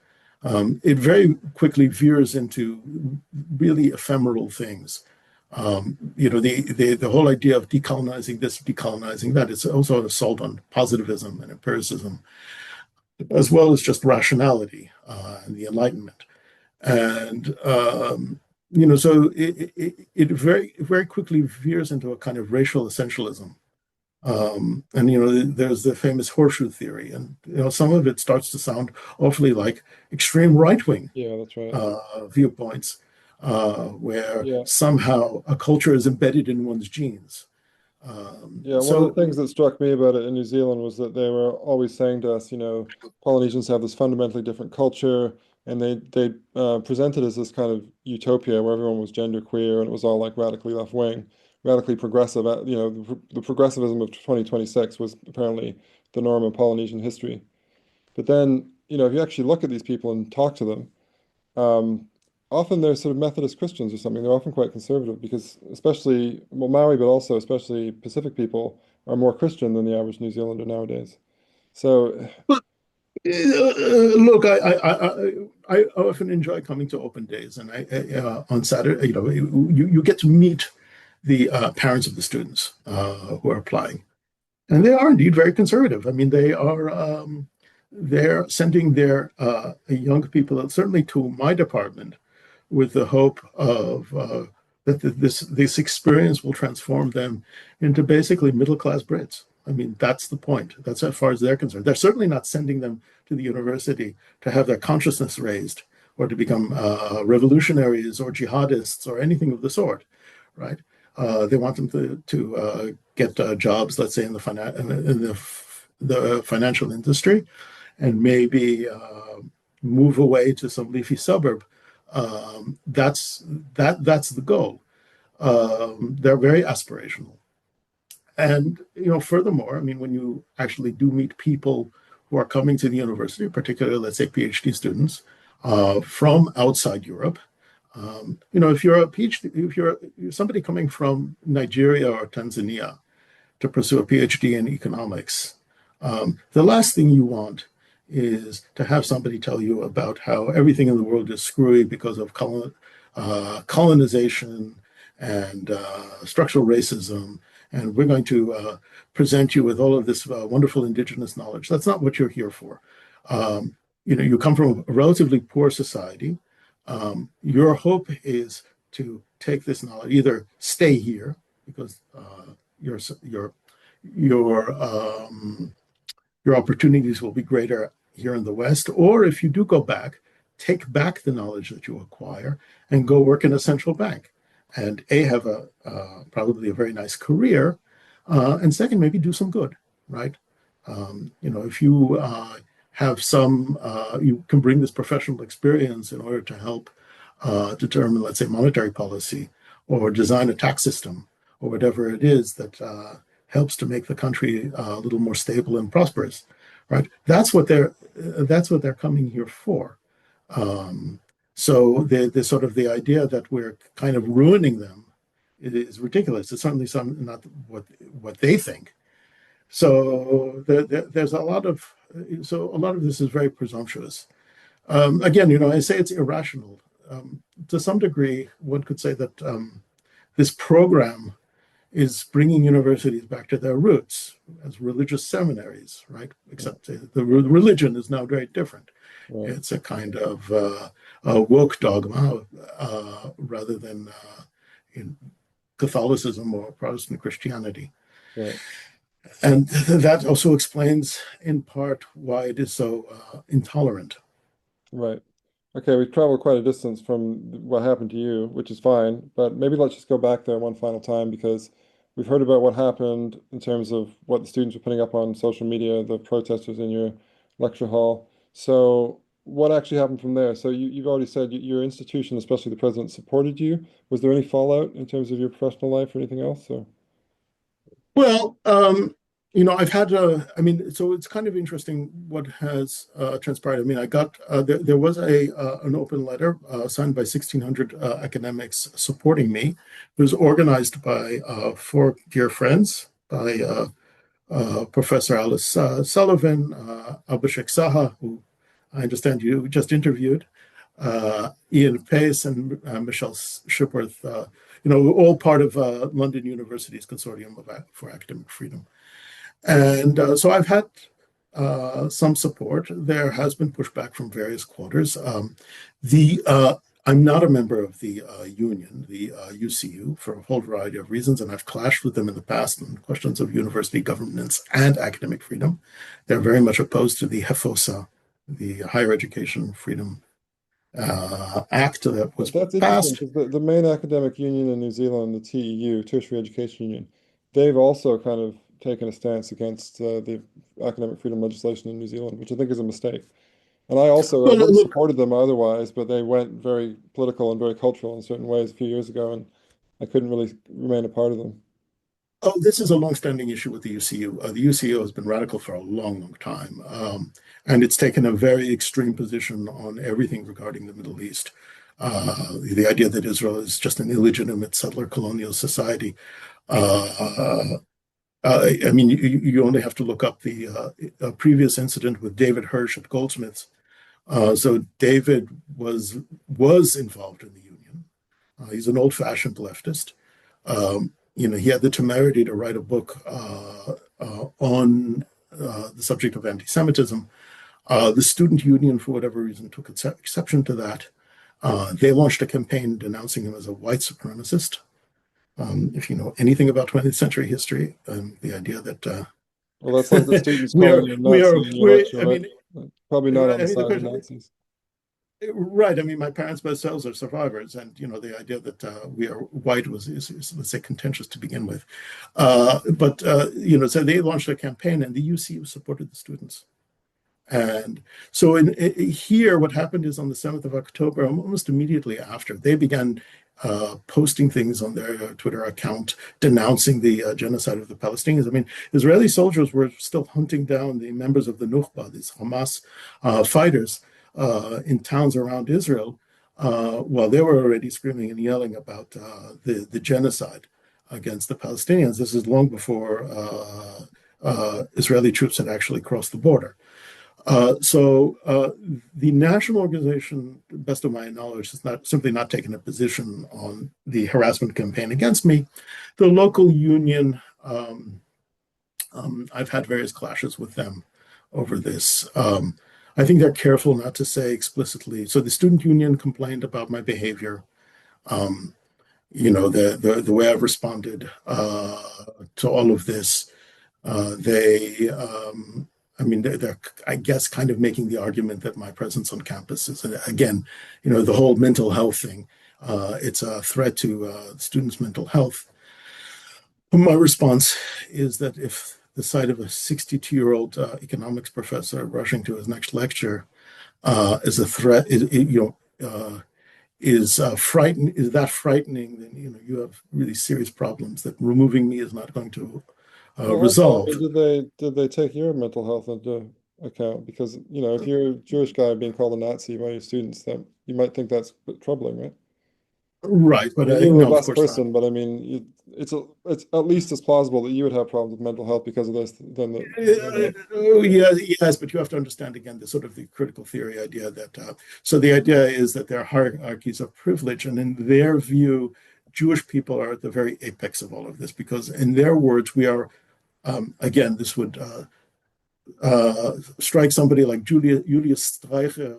it very quickly veers into really ephemeral things. The whole idea of decolonizing this, decolonizing that, it's also an assault on positivism and empiricism, as well as just rationality and the Enlightenment. And so it very very quickly veers into a kind of racial essentialism. And there's the famous horseshoe theory, and some of it starts to sound awfully like extreme right wing Yeah, that's right. viewpoints, where Yeah. somehow a culture is embedded in one's genes. Yeah, one of the So things that struck me about it in New Zealand was that they were always saying to us, Polynesians have this fundamentally different culture, and they presented as this kind of utopia where everyone was genderqueer and it was all like radically left wing, radically progressive. The progressivism of 2026 was apparently the norm in Polynesian history. But then, if you actually look at these people and talk to them, um, often they're sort of Methodist Christians or something. They're often quite conservative because, especially, well, Maori, but also especially Pacific people are more Christian than the average New Zealander nowadays. So, look, I often enjoy coming to open days, and on Saturday, you get to meet the parents of the students who are applying. And they are indeed very conservative. I mean, they're sending their young people, certainly to my department, with the hope of that this experience will transform them into basically middle class Brits. I mean, that's the point. That's as far as they're concerned. They're certainly not sending them to the university to have their consciousness raised or to become revolutionaries or jihadists or anything of the sort, right? They want them to get jobs, let's say, in the financial industry, and maybe move away to some leafy suburb. That's the goal. They're very aspirational, and furthermore, I mean, when you actually do meet people who are coming to the university, particularly, let's say, PhD students from outside Europe, if you're a PhD, if you're somebody coming from Nigeria or Tanzania to pursue a PhD in economics, the last thing you want is to have somebody tell you about how everything in the world is screwy because of colonization and structural racism, and we're going to present you with all of this wonderful indigenous knowledge. That's not what you're here for. You come from a relatively poor society. Your hope is to take this knowledge, either stay here because your your your your opportunities will be greater here in the West, or if you do go back, take back the knowledge that you acquire and go work in a central bank, and have a probably a very nice career, and second, maybe do some good, right? If you have some, you can bring this professional experience in order to help determine, let's say, monetary policy or design a tax system or whatever it is that helps to make the country a little more stable and prosperous, right? That's what they're coming here for. Um, so the sort of the idea that we're kind of ruining them is ridiculous. It's certainly not what they think. So there's a lot of this is very presumptuous. Again, I say it's irrational. To some degree, one could say that this program is bringing universities back to their roots as religious seminaries, right? Except the religion is now very different. right, It's a kind of a woke dogma rather than in Catholicism or Protestant Christianity. right, And that also explains, in part, why it is so intolerant. right. Okay, we've traveled quite a distance from what happened to you, which is fine, but maybe let's just go back there one final time because we've heard about what happened in terms of what the students were putting up on social media, the protesters in your lecture hall. So what actually happened from there? So you've already said your institution, especially the president, supported you. Was there any fallout in terms of your professional life or anything else? So Well, I've had I mean, so it's kind of interesting what has transpired. I mean, I got there was a an open letter signed by 1,600 academics supporting me. It was organized by four dear friends, by Professor Alice Sullivan, Abhishek Saha, who I understand you just interviewed, Ian Pace, and Michelle Shipworth, all part of London University's Consortium for Academic Freedom. And so I've had some support. There has been pushback from various quarters. The I'm not a member of the union, the UCU, for a whole variety of reasons, and I've clashed with them in the past on questions of university governance and academic freedom. They're very much opposed to the HEFOSA, the Higher Education Freedom Act that was that's interesting passed. because the main academic union in New Zealand, the TEU, Tertiary Education Union, they've also kind of taken a stance against the academic freedom legislation in New Zealand, which I think is a mistake. And I Well, would have look, supported them otherwise, but they went very political and very cultural in certain ways a few years ago, and I couldn't really remain a part of them. oh, this is a long-standing issue with the UCU. The UCU has been radical for a long, long time, and it's taken a very extreme position on everything regarding the Middle East. The idea that Israel is just an illegitimate settler colonial society. Uh, I mean, you only have to look up the previous incident with David Hirsch at Goldsmiths. So David was involved in the union. He's an old-fashioned leftist. He had the temerity to write a book on the subject of anti-Semitism. The student union, for whatever reason, took exception to that. They launched a campaign denouncing him as a white supremacist. If you know anything about 20th century history, the idea that Well, that's like the students we calling are you a we are Nazi in your we lecture, I right? mean, Probably not on I the mean the side of the question. Nazis. Right. I mean, my parents both selves are survivors, and the idea that we are white is, let's say, contentious to begin with. So they launched a campaign, and the UCU supported the students. And so here, what happened is on the 7th of October, almost immediately after, they began posting things on their Twitter account denouncing the genocide of the Palestinians. I mean, Israeli soldiers were still hunting down the members of the Nukba, these Hamas fighters, in towns around Israel, while they were already screaming and yelling about the genocide against the Palestinians. This is long before Israeli troops had actually crossed the border. So the national organization, best of my knowledge, has not simply not taken a position on the harassment campaign against me. The local union, I've had various clashes with them over this. I think they're careful not to say explicitly. So the student union complained about my behavior. The way I've responded to all of this. They, I mean, they're, I guess, kind of making the argument that my presence on campus is, again, the whole mental health thing. It's a threat to students' mental health. My response is that if the sight of a 62-year-old economics professor rushing to his next lecture is a threat, is that frightening, then you have really serious problems that removing me is not going to Well, also, I mean, resolve. did they take your mental health into account? Because, if you're a Jewish guy being called a Nazi by your students, that you might think that's a bit troubling, right? Right, I but mean, you're a no, of robust course not. person, but I mean, it's at least as plausible that you would have problems with mental health because of this than that. Yeah, yes, but you have to understand again the sort of the critical theory idea that so the idea is that there are hierarchies of privilege, and in their view, Jewish people are at the very apex of all of this because, in their words, we are again. This would strike somebody like Julius Streicher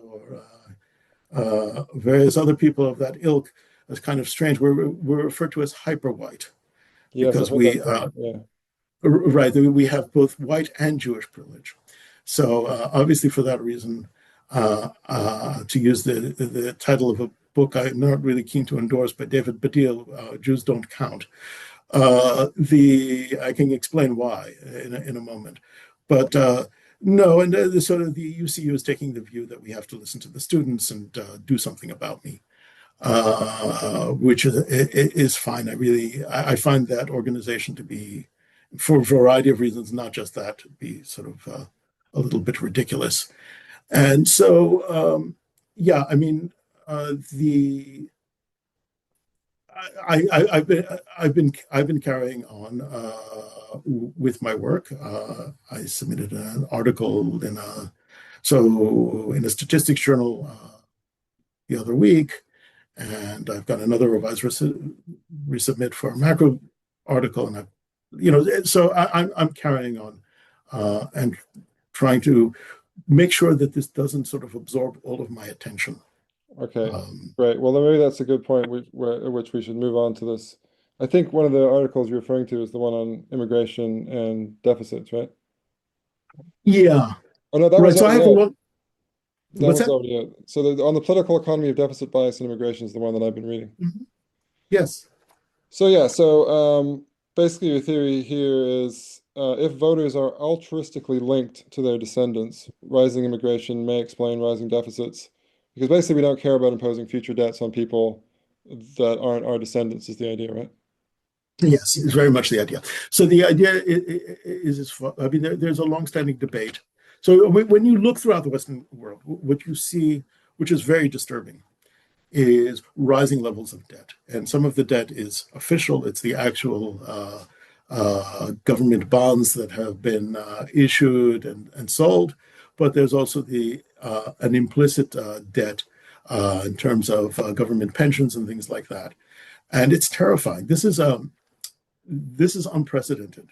or various other people of that ilk as kind of strange. We're referred to as hyper white Yes, I've because heard that term. Yeah. right, we have both white and Jewish privilege. So obviously, for that reason, to use the title of a book I'm not really keen to endorse by David Baddiel, Jews Don't Count. The I can explain why in a moment, but no, and the sort of the UCU is taking the view that we have to listen to the students and do something about me, which is fine. I find that organization to be, for a variety of reasons, not just that, to be sort of a little bit ridiculous. And so, yeah, I mean, the I've been carrying on with my work. I submitted an article in a statistics journal the other week, and I've got another revised resubmit for a macro article, and so I'm carrying on and trying to make sure that this doesn't sort of absorb all of my attention. Okay, Um, great. Well, then maybe that's a good point at which we should move on to this. I think one of the articles you're referring to is the one on immigration and deficits, right? yeah, Oh no, that right. one's So I already have a out. one. That What's one's that? already out. So on the political economy of deficit bias and immigration is the one that I've been reading. Mhm. Yes. So yeah, so basically your theory here is if voters are altruistically linked to their descendants, rising immigration may explain rising deficits, because basically we don't care about imposing future debts on people that aren't our descendants is the idea, right? Yes, is very much the idea. So the idea I mean, there's a long-standing debate. So when you look throughout the Western world, what you see, which is very disturbing, is rising levels of debt. And some of the debt is official, it's the actual government bonds that have been issued and sold. But there's also an implicit debt in terms of government pensions and things like that. And it's terrifying. This is unprecedented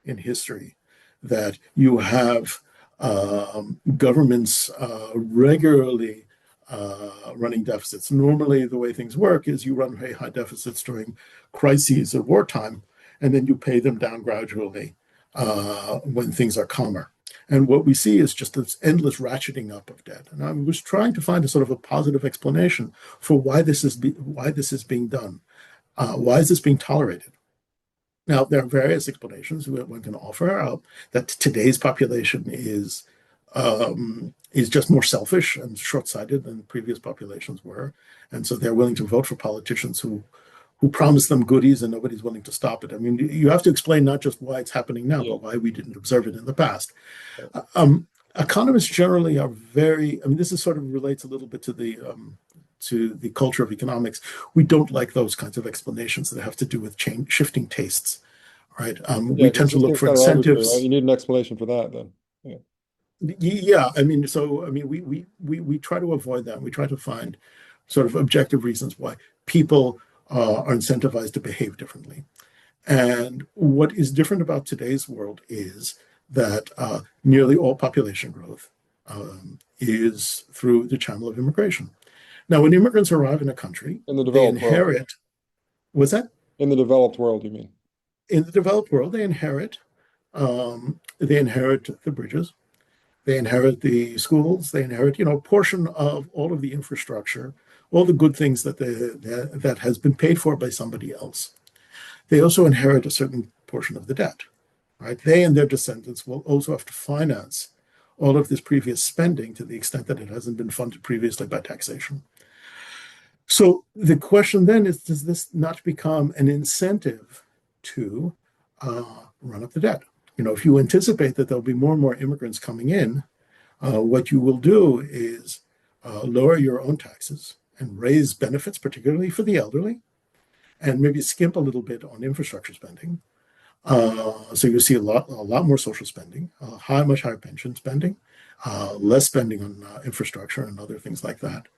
in history that you have governments regularly running deficits. Normally, the way things work is you run very high deficits during crises of wartime, and then you pay them down gradually when things are calmer. And what we see is just this endless ratcheting up of debt. And I was trying to find a sort of a positive explanation for why this is being done. Why is this being tolerated? Now, there are various explanations one can offer that today's population is just more selfish and short-sighted than previous populations were, and so they're willing to vote for politicians who promise them goodies and nobody's willing to stop it. I mean, you have to explain not just why it's happening now, Yeah. but why we didn't observe it in the past. Right. Economists generally are very. I mean, this is sort of relates a little bit to the culture of economics. We don't like those kinds of explanations that have to do with shifting tastes, right? Yeah, We because tend it to just look seems for kind of arbitrary, right? incentives. You need an explanation for that then. Yeah. Yeah, I mean, so I mean, we try to avoid that. We try to find sort of objective reasons why people are incentivized to behave differently. And what is different about today's world is that nearly all population growth is through the channel of immigration. Now, when immigrants arrive in a country, In the they developed world. inherit, what's that? In the developed world, you mean? In the developed world, they inherit the bridges, they inherit the schools, they inherit, a portion of all of the infrastructure, all the good things that has been paid for by somebody else. They also inherit a certain portion of the debt, right? They and their descendants will also have to finance all of this previous spending to the extent that it hasn't been funded previously by taxation. So the question then is, does this not become an incentive to run up the debt? If you anticipate that there'll be more and more immigrants coming in, what you will do is lower your own taxes and raise benefits, particularly for the elderly, and maybe skimp a little bit on infrastructure spending. So you see a lot more social spending, much higher pension spending, less spending on infrastructure and other things like that.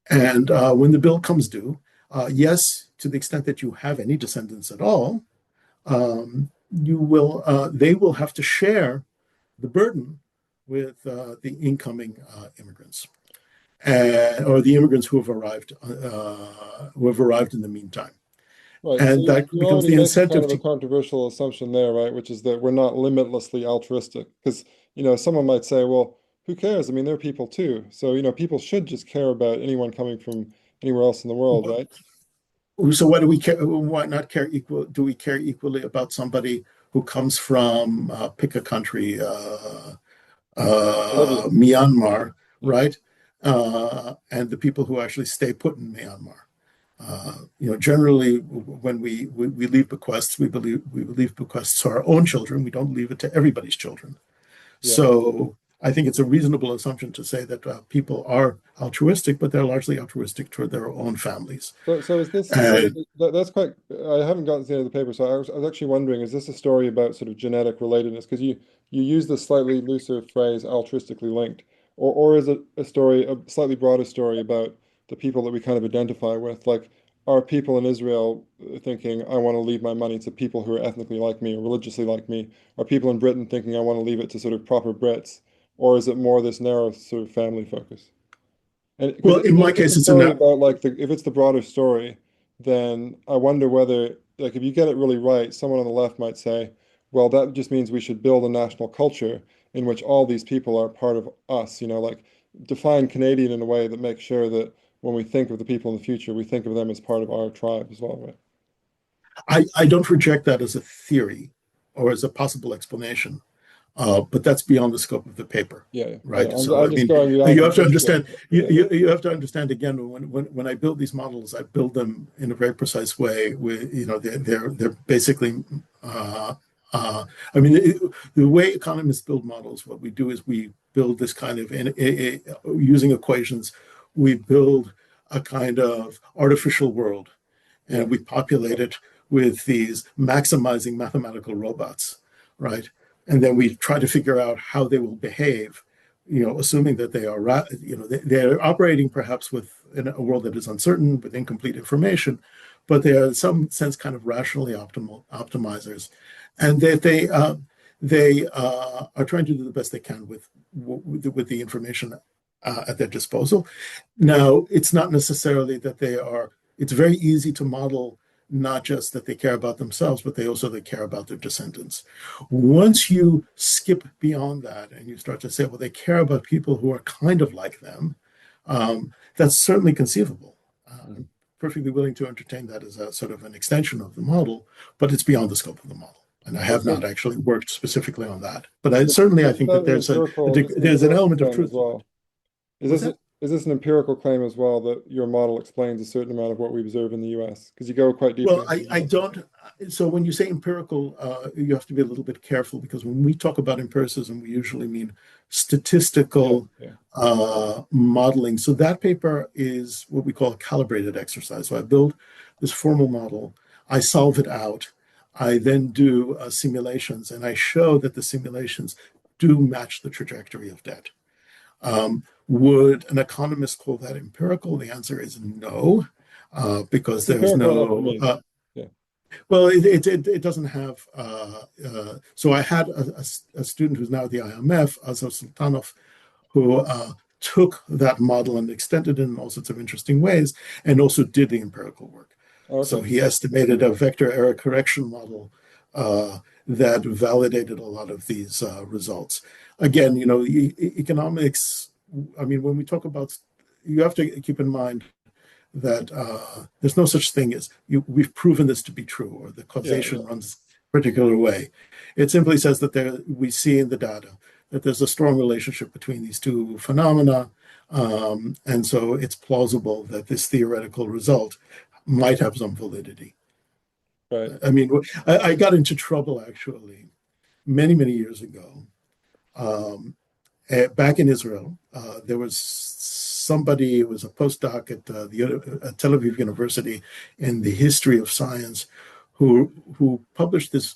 And when the bill comes due, yes, to the extent that you have any descendants at all, they will have to share the burden with the incoming immigrants or the immigrants who have arrived in the meantime. Right. So And that you're becomes already the making kind incentive of a to. controversial assumption there, right? Which is that we're not limitlessly altruistic. Because, someone might say, well, who cares? I mean, they're people too. So, people should just care about anyone coming from anywhere else in the world, right? So why do we care? Why not care equal? Do we care equally about somebody who comes from pick a country, Bolivia. Myanmar, Yeah. right? And the people who actually stay put in Myanmar. Generally, when we leave bequests, we leave bequests to our own children. We don't leave it to everybody's children. Yeah. So I think it's a reasonable assumption to say that people are altruistic, but they're largely altruistic toward their own families. So is this And that's quite I haven't gotten to the end of the paper, so I was actually wondering, is this a story about sort of genetic relatedness? Because you use the slightly looser phrase altruistically linked, or is it a story, a slightly broader story about the people that we kind of identify with? Like, are people in Israel thinking, I want to leave my money to people who are ethnically like me or religiously like me? Are people in Britain thinking, I want to leave it to sort of proper Brits? Or is it more this narrow sort of family focus? And because well, in my if it's a case, it's story an about like if it's the broader story, then I wonder whether like if you get it really right, someone on the left might say, well, that just means we should build a national culture in which all these people are part of us, like define Canadian in a way that makes sure that when we think of the people in the future, we think of them as part of our tribe as well, right? I don't reject that as a theory or as a possible explanation, but that's beyond the scope of the paper, Yeah, yeah. I right? know. So I'm I just mean, going beyond you the have to big scope. understand. Yeah, You have to understand again when I build these models, I build them in a very precise way. With they're basically. I mean, the way economists build models, what we do is we build this kind of using equations. We build a kind of artificial world yeah, and we populate it with these maximizing mathematical robots, right? And then we try to figure out how they will behave, assuming that they are, they're operating perhaps with in a world that is uncertain with incomplete information, but they are in some sense kind of rationally optimizers, and that they are trying to do the best they can with the information at their disposal. Now, it's not necessarily that they are, it's very easy to model not just that they care about themselves, but they care about their descendants. Once you skip beyond that and you start to say, well, they care about people who are kind of like them, that's certainly conceivable. mhm. I'm perfectly willing to entertain that as a sort of an extension of the model, but it's beyond the scope of the model. And I So, have so, not actually worked specifically on that. But I isn't think that that an there's an empirical element of claim as truth to it. well? Is What's this that? is this an empirical claim as well that your model explains a certain amount of what we observe in the US? Because you go quite deeply Well, into I the US. don't. So when you say empirical, you have to be a little bit careful because when we talk about empiricism, we usually mean Yeah, statistical yeah. modeling. So that paper is what we call a calibrated exercise. So I build this formal model, I solve it out, I then do simulations, and I show that the simulations do match the trajectory of debt. Would an economist call that empirical? The answer is no, because It's there's empirical enough for no me. Yeah. well, it doesn't have. So I had a student who's now at the IMF, Azar Sultanov, who took that model and extended it in all sorts of interesting ways, and also did the empirical work. Oh, So okay. he estimated a vector error correction model that validated a lot of these results. Again, economics. I mean, when we talk about, you have to keep in mind that there's no such thing as we've proven this to be true or the Yeah, causation yeah. runs a particular way. It simply says that we see in the data that there's a strong relationship between these two phenomena. And so it's plausible that this theoretical result might have some validity. Right. I mean, I got into trouble actually many, many years ago. Um, Back in Israel, there was somebody who was a postdoc at Tel Aviv University in the history of science who published this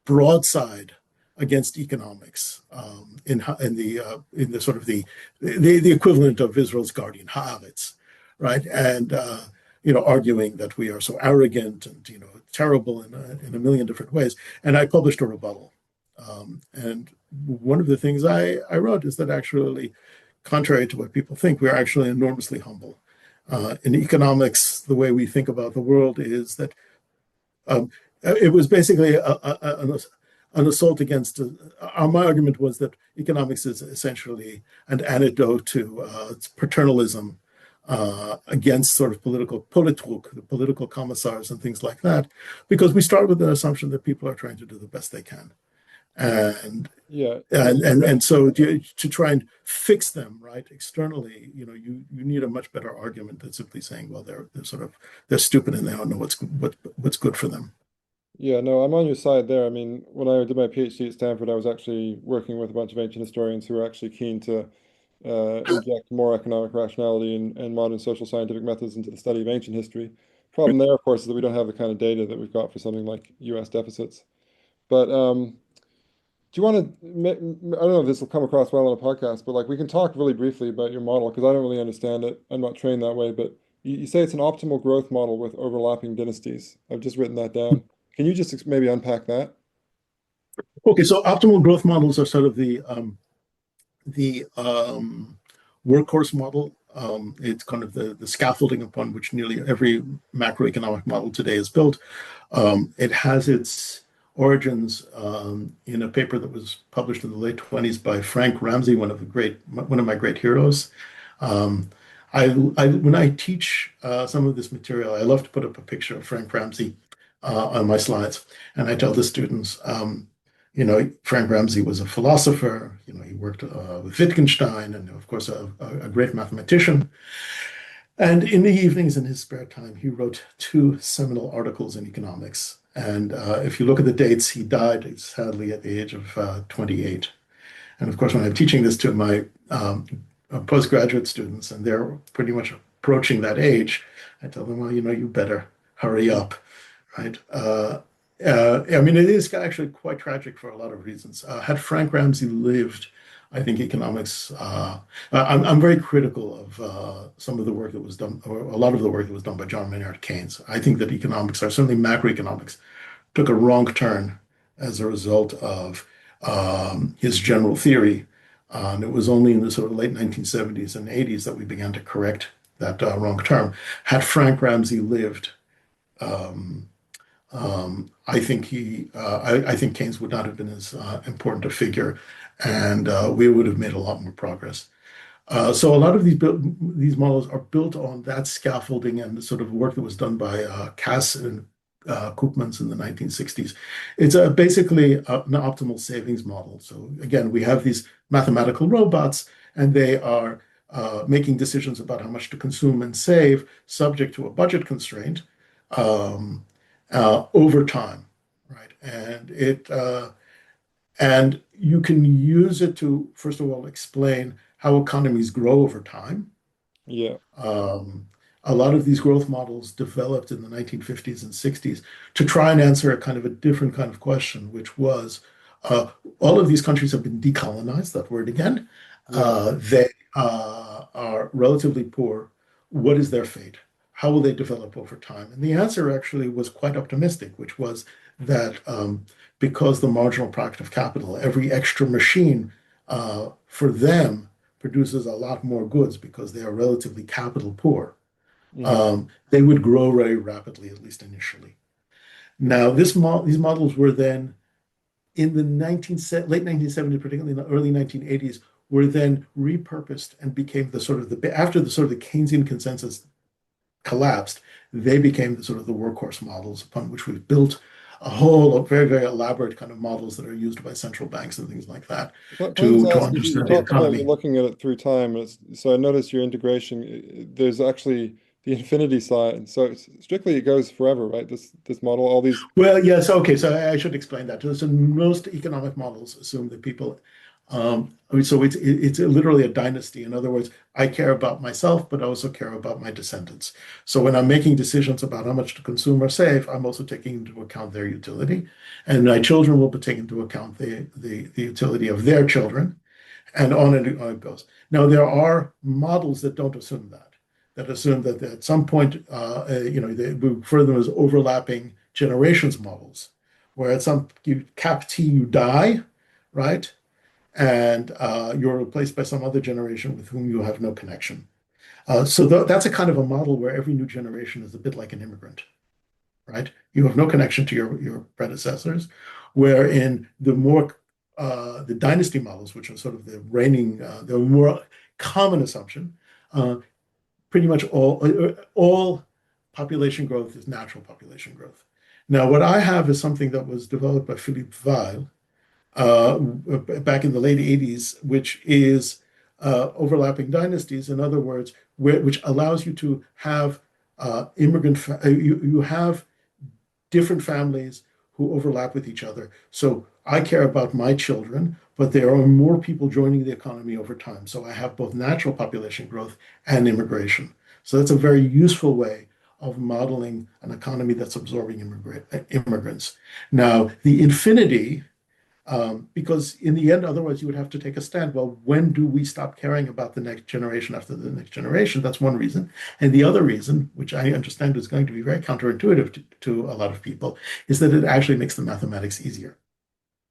broadside against economics in the sort of the equivalent of Israel's Guardian Haaretz, right? And arguing that we are so arrogant and terrible in a million different ways. And I published a rebuttal. And one of the things I wrote is that actually, contrary to what people think, we're actually enormously humble. In economics, the way we think about the world is that um, it was basically an assault against. My argument was that economics is essentially an antidote to paternalism against sort of politruk, the political commissars and things like that, because we start with the assumption that people are trying to do the best they can. And Yeah. and so to try and fix them right externally, you need a much better argument than simply saying, well, they're stupid and they don't know what's good for them. Yeah, no, I'm on your side there. I mean, when I did my PhD at Stanford, I was actually working with a bunch of ancient historians who were actually keen to inject more economic rationality and modern social scientific methods into the study of ancient history. Problem there, of course, is that we don't have the kind of data that we've got for something like US deficits. But do you want to, I don't know if this will come across well on a podcast, but like we can talk really briefly about your model because I don't really understand it. I'm not trained that way, but you say it's an optimal growth model with overlapping dynasties. I've just written that down. Can you just maybe unpack that? Okay, so optimal growth models are sort of the workhorse model. It's kind of the scaffolding upon which nearly every macroeconomic model today is built. It has its origins in a paper that was published in the late 20s by Frank Ramsey, one of my great heroes. Um, when I teach some of this material, I love to put up a picture of Frank Ramsey on my slides, and I tell the students, Frank Ramsey was a philosopher. He worked with Wittgenstein, and of course, a great mathematician. And in the evenings, in his spare time, he wrote two seminal articles in economics. And if you look at the dates, he died sadly at the age of 28. And of course, when I'm teaching this to my postgraduate students, and they're pretty much approaching that age, I tell them, well, you better hurry up, right? I mean, it is actually quite tragic for a lot of reasons. Had Frank Ramsey lived, I think economics. I'm very critical of some of the work that was done, or a lot of the work that was done by John Maynard Keynes. I think that economics, or certainly macroeconomics, took a wrong turn as a result of his general theory. And it was only in the sort of late 1970s and 80s that we began to correct that wrong turn. Had Frank Ramsey lived, um, I think Keynes would not have been as important a figure, and we would have made a lot more progress. So a lot of these models are built on that scaffolding and the sort of work that was done by Cass and Koopmans in the 1960s. It's basically an optimal savings model. So again, we have these mathematical robots, and they are making decisions about how much to consume and save, subject to a budget constraint. Um, over time, right? And you can use it to, first of all, explain how economies grow over time. Yeah. Um, a lot of these growth models developed in the 1950s and 60s to try and answer a kind of a different kind of question, which was all of these countries have been decolonized, that word again. Yeah. They are relatively poor. What is their fate? How will they develop over time? And the answer actually was quite optimistic, which was that because the marginal product of capital, every extra machine for them produces a lot more goods because they are relatively capital poor. Hmm. They would grow very rapidly, at least initially. Now, these models were then in the late 1970s, particularly in the early 1980s, were then repurposed and became the sort of the after the sort of the Keynesian consensus collapsed, they became the sort of the workhorse models upon which we've built a whole very, very elaborate kind of models that are used by central banks and things like that Can I just to ask, you understand the talked about you're economy. looking at it through time, and so I noticed your integration. There's actually the infinity side, so strictly it goes forever, right? This model, all these. Well, yes, okay, so I should explain that. So most economic models assume that people, I mean, so it's literally a dynasty. In other words, I care about myself, but I also care about my descendants. So when I'm making decisions about how much to consume or save, I'm also taking into account their utility, and my children will be taken into account the utility of their children, and on it goes. Now, there are models that don't assume that, that assume that at some point, they refer to them as overlapping generations models, where at some you cap T, you die, right? And you're replaced by some other generation with whom you have no connection. So that's a kind of a model where every new generation is a bit like an immigrant, right? You have no connection to your predecessors, wherein the dynasty models, which are sort of the more common assumption, uh, pretty much all population growth is natural population growth. Now, what I have is something that was developed by Philippe Weil back in the late 80s, which is overlapping dynasties. In other words, which allows you to have you have different families who overlap with each other. So I care about my children, but there are more people joining the economy over time. So I have both natural population growth and immigration. So that's a very useful way of modeling an economy that's absorbing immigrants. Now, the infinity, because in the end, otherwise you would have to take a stand. Well, when do we stop caring about the next generation after the next generation? That's one reason. And the other reason, which I understand is going to be very counterintuitive to a lot of people, is that it actually makes the mathematics easier,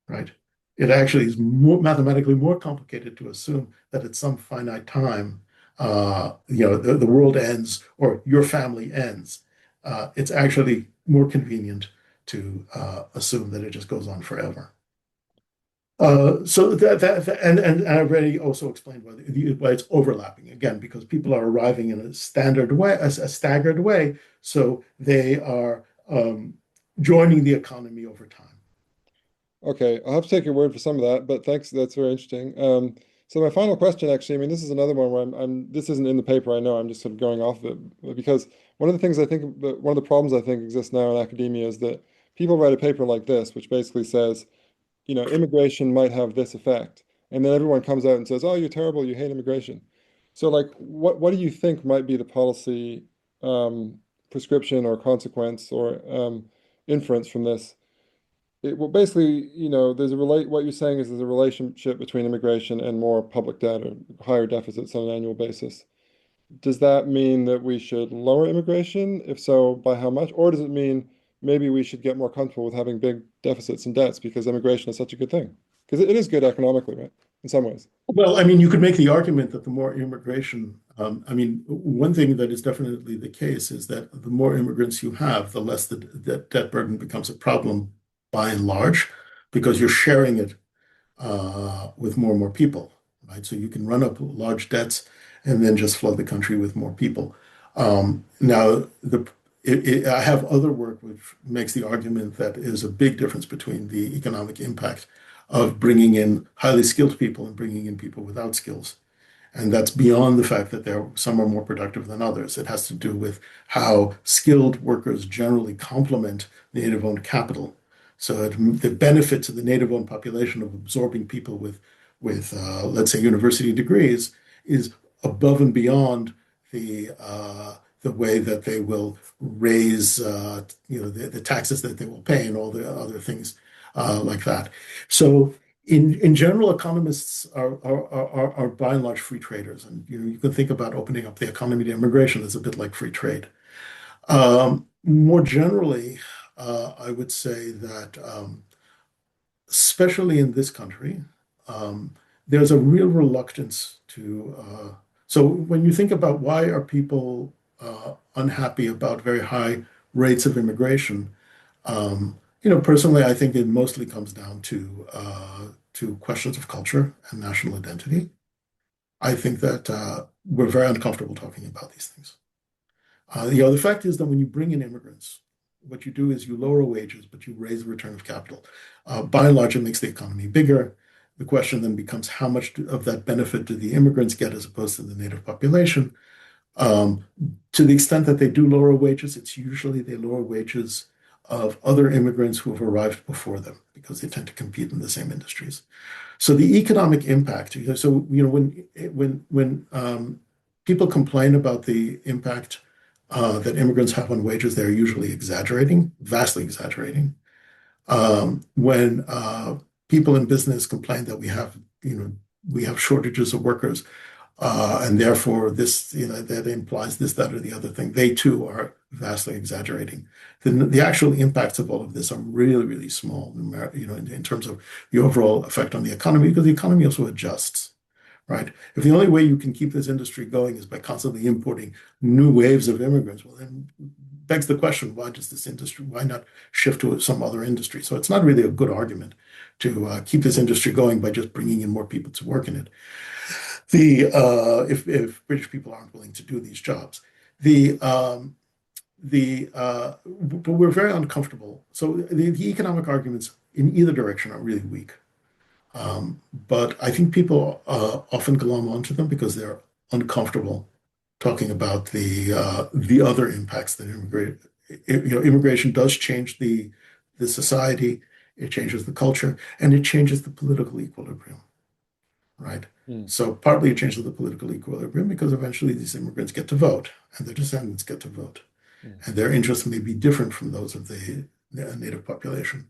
right? It actually is mathematically more complicated to assume that at some finite time, the world ends or your family ends. It's actually more convenient to assume that it just goes on forever. So and I've already also explained why it's overlapping again, because people are arriving in a standard way, a staggered way, so they are joining the economy over time. Okay, I'll have to take your word for some of that, but thanks. That's very interesting. So my final question, actually, I mean, this is another one where this isn't in the paper, I know, I'm just sort of going off of it, because one of the things I think, one of the problems I think exists now in academia is that people write a paper like this, which basically says, immigration might have this effect. And then everyone comes out and says, oh, you're terrible, you hate immigration. So like, what do you think might be the policy prescription or consequence or inference from this? Well, basically, what you're saying is there's a relationship between immigration and more public debt or higher deficits on an annual basis. Does that mean that we should lower immigration? If so, by how much? Or does it mean maybe we should get more comfortable with having big deficits and debts because immigration is such a good thing? Because it is good economically, right? In some ways. Well, I mean, you could make the argument that the more immigration, I mean, one thing that is definitely the case is that the more immigrants you have, the less the debt burden becomes a problem by and large, because you're sharing it with more and more people, right? So you can run up large debts and then just flood the country with more people. Now, I have other work which makes the argument that is a big difference between the economic impact of bringing in highly skilled people and bringing in people without skills. And that's beyond the fact that some are more productive than others. It has to do with how skilled workers generally complement native-owned capital. So the benefit to the native-owned population of absorbing people with let's say, university degrees is above and beyond the way that they will raise the taxes that they will pay and all the other things like that. So in general, economists are by and large free traders, and you can think about opening up the economy to immigration as a bit like free trade. More generally, I would say that, especially in this country, there's a real reluctance to. So when you think about why are people unhappy about very high rates of immigration, personally, I think it mostly comes down to questions of culture and national identity. I think that we're very uncomfortable talking about these things. The fact is that when you bring in immigrants, what you do is you lower wages, but you raise the return of capital. By and large, it makes the economy bigger. The question then becomes how much of that benefit do the immigrants get as opposed to the native population? To the extent that they do lower wages, it's usually they lower wages of other immigrants who have arrived before them because they tend to compete in the same industries. So the economic impact. So when people complain about the impact that immigrants have on wages, they're usually exaggerating, vastly exaggerating. When people in business complain that we have shortages of workers, and therefore this that implies this, that, or the other thing, they too are vastly exaggerating. The actual impacts of all of this are really, really small, in terms of the overall effect on the economy, because the economy also adjusts. Right. If the only way you can keep this industry going is by constantly importing new waves of immigrants, well, then begs the question, why not shift to some other industry? So it's not really a good argument to keep this industry going by just bringing in more people to work in it. The if British people aren't willing to do these jobs, the but we're very uncomfortable. So the economic arguments in either direction are really weak. But I think people often glom onto them because they're uncomfortable talking about the other impacts that immigration does change the society, it changes the culture, and it changes the political equilibrium, right? Mm, So partly it changes the political equilibrium because eventually these immigrants get to vote and their descendants get to vote, mm. and their interests may be different from those of the native population,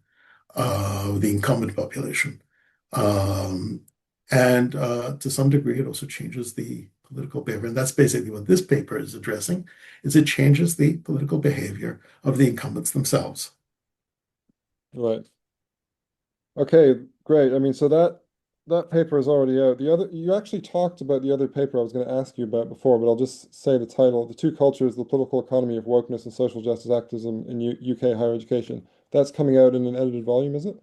the incumbent population. Um, and to some degree, it also changes the political behavior. And that's basically what this paper is addressing, is it changes the political behavior of the incumbents themselves. Right. Okay, great. I mean, so that paper is already out. The other, you actually talked about the other paper I was going to ask you about before, but I'll just say the title: "The Two Cultures: The Political Economy of Wokeness and Social Justice Activism in UK Higher Education." That's coming out in an edited volume, is it?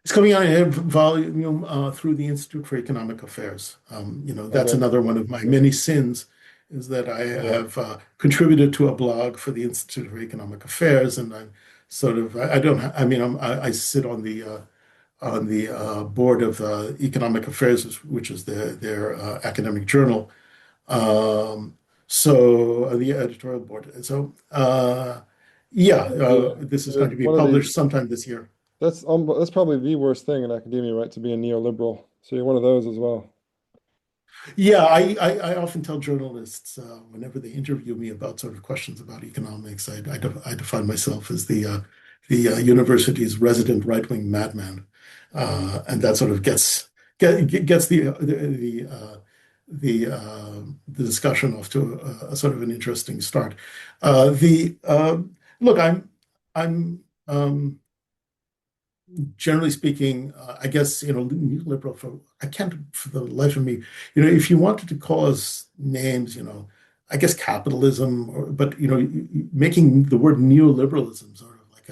It's coming out in a volume through the Institute for Economic Affairs. That's Okay. another one of my Yeah. many sins is that I Yeah. have contributed to a blog for the Institute for Economic Affairs, and I'm sort of I don't I mean I sit on the board of Economic Affairs, which is their academic journal. Um, so the editorial board. So yeah, The, this is going to be one of the published sometime this year. that's probably the worst thing in academia, right? To be a neoliberal. So you're one of those as well. Yeah, I often tell journalists whenever they interview me about sort of questions about economics, I define myself as the university's resident right-wing madman, and that sort of gets the discussion off to a sort of an interesting start. The Look, I'm generally speaking, I guess, neoliberal for, I can't for the life of me, if you wanted to call us names, I guess capitalism, but, making the word neoliberalism sort of like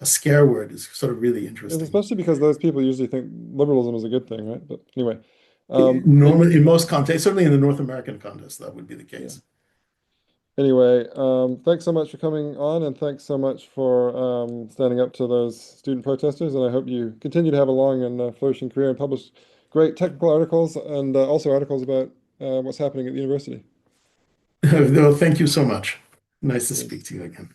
a scare word is sort of really It's interesting. especially because those people usually think liberalism is a good thing, right? But anyway, Normally, in most contexts, certainly in the North American context, that would be the yeah. case. Anyway, thanks so much for coming on, and thanks so much for standing up to those student protesters. And I hope you continue to have a long and flourishing career and publish great technical articles and also articles about what's happening at the university. No, thank you so much. Nice to Cheers. speak to you again.